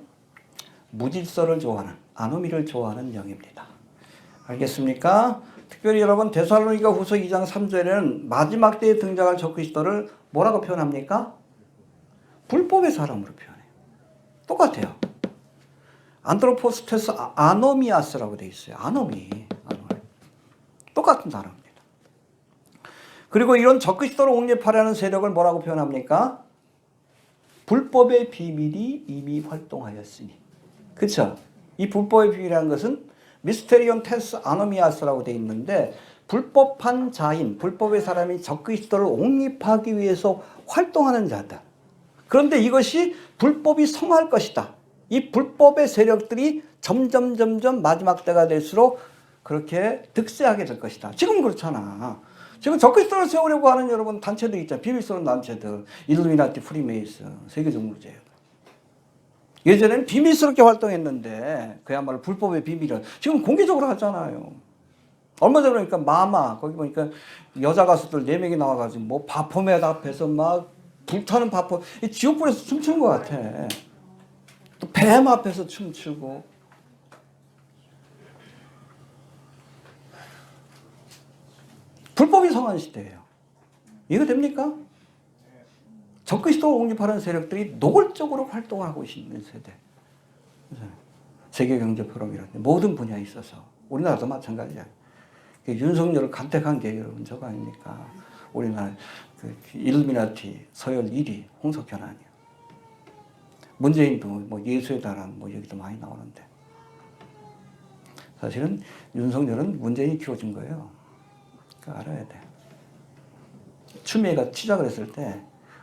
무질서를 좋아하는 아노미를 좋아하는 영입니다. 알겠습니까? 특별히 여러분 데살로니가 후서 2장 3절에는 마지막 때에 등장할 적그리스도를 뭐라고 표현합니까? 불법의 사람으로 표현해요. 똑같아요. 안드로포스테스 아노미아스라고 되어 있어요. 아노미. 똑같은 단어입니다. 그리고 이런 적그리스도를 옹립하려는 세력을 뭐라고 표현합니까? 불법의 비밀이 이미 활동하였으니. 그렇죠? 이 불법의 비밀이라는 것은 미스테리온 테스 아노미아스라고 되어 있는데 불법한 자인, 불법의 사람이 적그리스도를 옹립하기 위해서 활동하는 자다. 그런데 이것이 불법이 성할 것이다. 이 불법의 세력들이 점점 마지막 때가 될수록 그렇게 득세하게 될 것이다. 지금 그렇잖아. 지금 적그리스도를 세우려고 하는 여러분 단체들 있잖아요. 비밀스러운 단체들. 일루미나티, 프리메이슨, 세계적 무죄. 예전에는 비밀스럽게 활동했는데 그야말로 불법의 비밀을 지금 공개적으로 하잖아요. 얼마 전에 보니까 마마 거기 보니까 여자 가수들 4명이 나와가지고 뭐 바포맷 앞에서 막 불타는 바포 지옥불에서 춤추는 것 같아. 또 뱀 앞에서 춤추고. 불법이 성한 시대예요. 이거 됩니까? 적그리스도를 옹립하는 세력들이 노골적으로 활동하고 있는 세대. 세계경제포럼이라든지 모든 분야에 있어서 우리나라도 마찬가지야. 윤석열을 간택한 게 여러분 저거 아닙니까? 우리나라 그 일루미나티 서열 1위 홍석현 아니야. 문재인도 뭐 예수에 달한 뭐 여기도 많이 나오는데 사실은 윤석열은 문재인이 키워준 거예요. 그거 알아야 돼. 추미애가 시작을 했을 때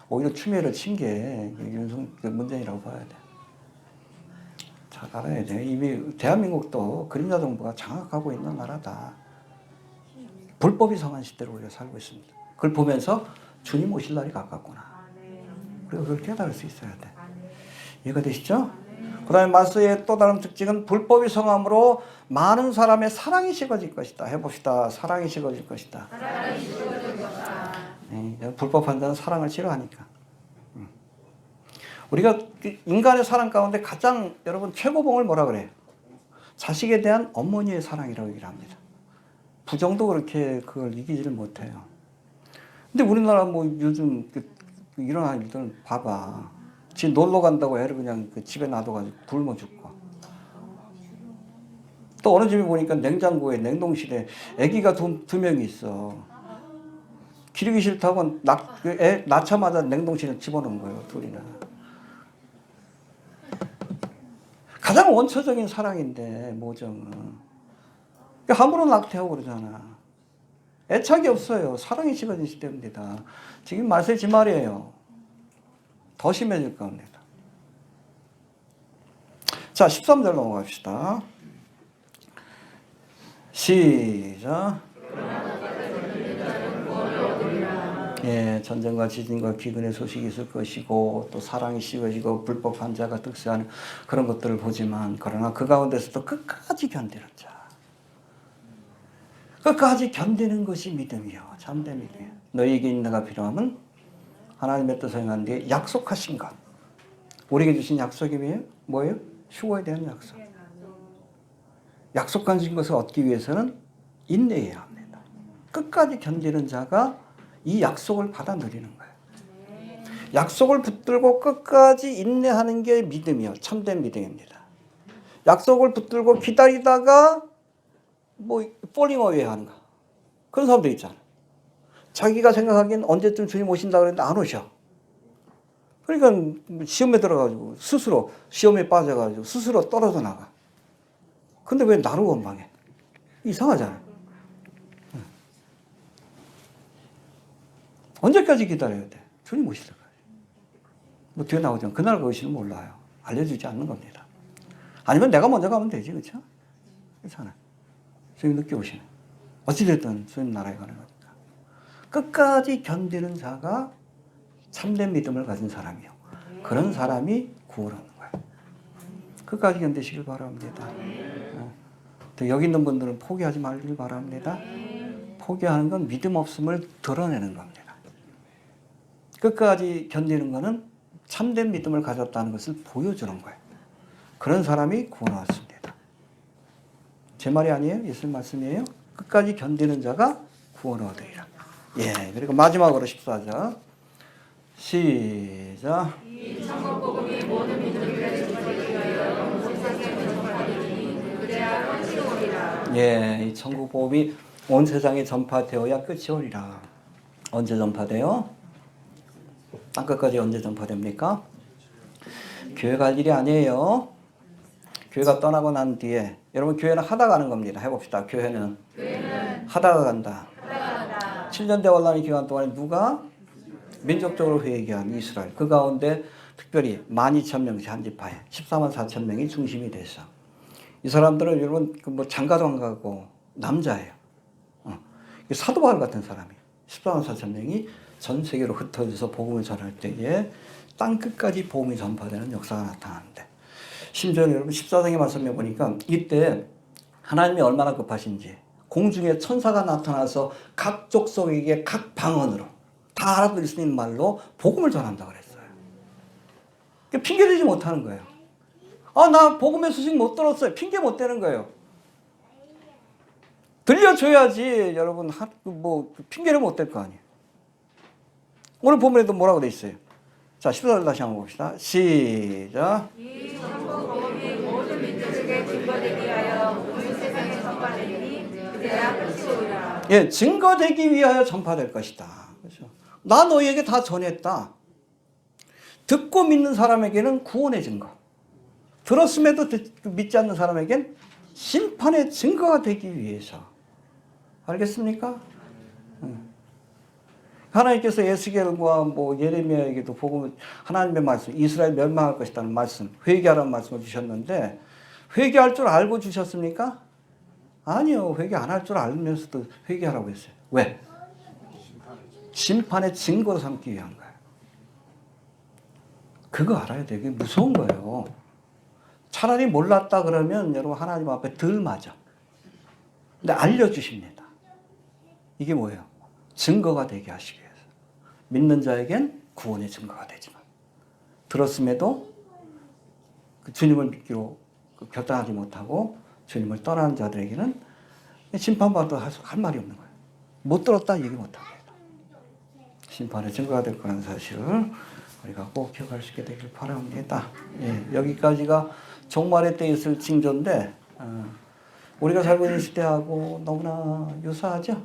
오히려 추미애를 친 게 문재인이라고 봐야 돼. 잘 알아야 돼. 이미 대한민국도 그림자 정부가 장악하고 있는 나라다. 불법이 성한 시대로 우리가 살고 있습니다. 그걸 보면서 주님 오실 날이 가깝구나. 우리가 그걸 깨달을 수 있어야 돼. 이해가 되시죠? 그 다음에 마스의 또 다른 특징은 불법이 성함으로 많은 사람의 사랑이 식어질 것이다. 해봅시다. 사랑이 식어질 것이다. 네, 불법한 자는 사랑을 싫어하니까. 우리가 인간의 사랑 가운데 가장 여러분 최고봉을 뭐라 그래요? 자식에 대한 어머니의 사랑이라고 얘기를 합니다. 부정도 그렇게 그걸 이기지를 못해요. 근데 우리나라 뭐 요즘 일어나는 일들은 봐봐. 집 놀러 간다고 애를 그냥 그 집에 놔둬가지고 굶어 죽고. 또 어느 집에 보니까 냉장고에 냉동실에 아기가 두 명이 있어. 기르기 싫다고 애 낳자마자 냉동실에 집어넣은 거예요. 둘이나. 가장 원초적인 사랑인데 모정은. 함부로 낙태하고 그러잖아. 애착이 없어요. 사랑이 식어진 시대입니다. 지금 말세 지 말이에요. 더 심해질 겁니다. 자, 13절 넘어갑시다. 시작. 예, 전쟁과 지진과 기근의 소식이 있을 것이고 또 사랑이 식어지고 불법한 자가 득세하는 그런 것들을 보지만 그러나 그 가운데서도 끝까지 견디는 자. 끝까지 견디는 것이 믿음이요. 참된 믿음이요. 너희에게 인내가 필요하면 하나님의 뜻을 행한 뒤에 약속하신 것. 우리에게 주신 약속이 뭐예요? 휴거에 대한 약속. 약속하신 것을 얻기 위해서는 인내해야 합니다. 끝까지 견디는 자가 이 약속을 받아 누리는 거예요. 약속을 붙들고 끝까지 인내하는 게 믿음이요. 참된 믿음입니다. 약속을 붙들고 기다리다가 뭐 falling away 하는 거. 그런 사람들 있잖아. 자기가 생각하기엔 언제쯤 주님 오신다 그랬는데 안 오셔. 그러니까 시험에 들어가지고 스스로 시험에 빠져가지고 스스로 떨어져 나가. 근데 왜 나를 원망해? 이상하잖아. 언제까지 기다려야 돼? 주님 오실 때까지. 뭐 뒤에 나오지만 그날 그것이는 몰라요. 알려주지 않는 겁니다. 아니면 내가 먼저 가면 되지, 그렇죠? 괜찮아. 주님 늦게 오시네. 어찌됐든 주님 나라에 가는 거니까. 끝까지 견디는 자가 참된 믿음을 가진 사람이요. 그런 사람이 구원을 얻는 거예요. 끝까지 견디시길 바랍니다. 여기 있는 분들은 포기하지 말길 바랍니다. 포기하는 건 믿음 없음을 드러내는 겁니다. 끝까지 견디는 것은 참된 믿음을 가졌다는 것을 보여주는 거예요. 그런 사람이 구원 얻습니다. 제 말이 아니에요? 예수님 말씀이에요? 끝까지 견디는 자가 구원 얻으리라. 예, 그리고 마지막으로 14절. 시작. 이 천국 복음이 모든 민족에게 전파되기 위하여 온 세상에 전파되니 그래야 끝이 오리라. 예, 이 천국 복음이 온 세상에 전파되어야 끝이 오리라. 언제 전파돼요? 땅끝까지 언제 전파됩니까? 교회 갈 일이 아니에요. 교회가 떠나고 난 뒤에 여러분 교회는 하다 가는 겁니다. 해봅시다. 교회는 하다가 간다. 7년 대환란의 기간 동안에 누가 민족적으로 회개한 이스라엘 그 가운데 특별히 12,000명씩 한 지파에 14만 4천 명이 중심이 돼서 이 사람들은 여러분 뭐 장가도 안 가고 남자예요. 사도 바울 같은 사람이에요. 14만 4천 명이 전 세계로 흩어져서 복음을 전할 때에 땅 끝까지 복음이 전파되는 역사가 나타나는데 심지어 여러분 14장의 말씀에 보니까 이때 하나님이 얼마나 급하신지 공중에 천사가 나타나서 각 족속에게 각 방언으로 다 알아들을 수 있는 말로 복음을 전한다고 그랬어요. 핑계대지 못하는 거예요. 아, 나 복음의 소식 못 들었어요. 핑계 못 대는 거예요. 들려줘야지 여러분 뭐 핑계를 못 댈 거 아니에요. 오늘 본문에도 뭐라고 돼 있어요? 자, 14절 다시 한번 봅시다. 시작. 이 천국 복음이 모든 민족에게 증거되기 위하여 온 세상에 전파되니 그래야 끝이 오리라. 예, 증거되기 위하여 전파될 것이다. 그렇죠? 나 너희에게 다 전했다. 듣고 믿는 사람에게는 구원의 증거. 들었음에도 믿지 않는 사람에겐 심판의 증거가 되기 위해서. 알겠습니까? 하나님께서 에스겔과 뭐 예레미야에게도 복음 하나님의 말씀 이스라엘 멸망할 것이라는 말씀 회개하라는 말씀을 주셨는데 회개할 줄 알고 주셨습니까? 아니요. 회개 안 할 줄 알면서도 회개하라고 했어요. 왜? 심판의 증거로 삼기 위한 거예요. 그거 알아야 돼요. 그게 무서운 거예요. 차라리 몰랐다 그러면 여러분 하나님 앞에 덜 맞아. 근데 알려주십니다. 이게 뭐예요? 증거가 되게 하시기 위해서. 믿는 자에겐 구원의 증거가 되지만 들었음에도 그 주님을 믿기로 결단하지 못하고 주님을 떠나는 자들에게는 심판받아도 할 말이 없는 거예요. 못 들었다 얘기 못하고 심판의 증거가 될 거라는 사실을 우리가 꼭 기억할 수 있게 되길 바랍니다. 예, 여기까지가 종말의 때 있을 징조인데 우리가 살고 있는 시대하고 너무나 유사하죠.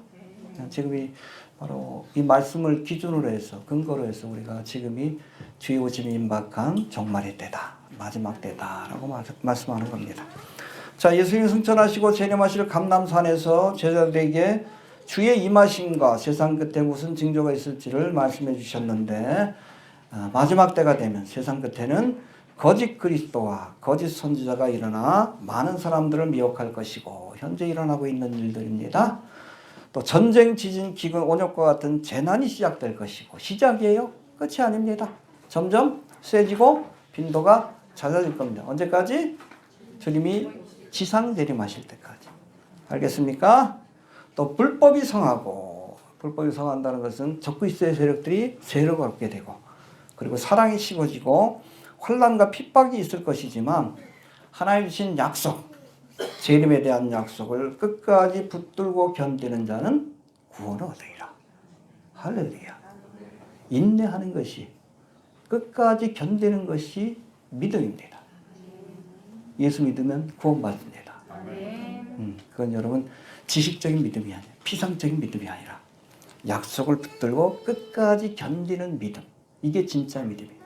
지금이 바로 이 말씀을 기준으로 해서 근거로 해서 우리가 지금이 주의 오심이 임박한 종말의 때다. 마지막 때다라고 말씀하는 겁니다. 자, 예수님이 승천하시고 재림하실 감람산에서 제자들에게 주의 임하심과 세상 끝에 무슨 징조가 있을지를 말씀해 주셨는데 마지막 때가 되면 세상 끝에는 거짓 그리스도와 거짓 선지자가 일어나 많은 사람들을 미혹할 것이고 현재 일어나고 있는 일들입니다. 또 전쟁, 지진, 기근, 온역과 같은 재난이 시작될 것이고 시작이에요. 끝이 아닙니다. 점점 세지고 빈도가 잦아질 겁니다. 언제까지? 주님이 지상 재림하실 때까지. 알겠습니까? 또 불법이 성하고 불법이 성한다는 것은 적그리스도의 세력들이 세력을 얻게 되고 그리고 사랑이 식어지고 환난과 핍박이 있을 것이지만 하나님 주신 약속, 재림에 대한 약속을 끝까지 붙들고 견디는 자는 구원을 얻으리라. 할렐루야. 인내하는 것이 끝까지 견디는 것이 믿음입니다. 예수 믿으면 구원받습니다. 그건 여러분 지식적인 믿음이 아니라 피상적인 믿음이 아니라 약속을 붙들고 끝까지 견디는 믿음. 이게 진짜 믿음이에요.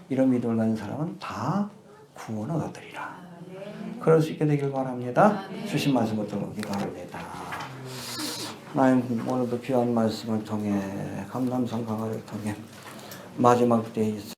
이런 믿음을 가진 사람은 다 구원을 얻으리라. 그럴 수 있게 되길 바랍니다. 주신 말씀을 들어보기 바랍니다. 하나님 오늘도 귀한 말씀을 통해 감람산 강화를 통해 마지막 때에 있어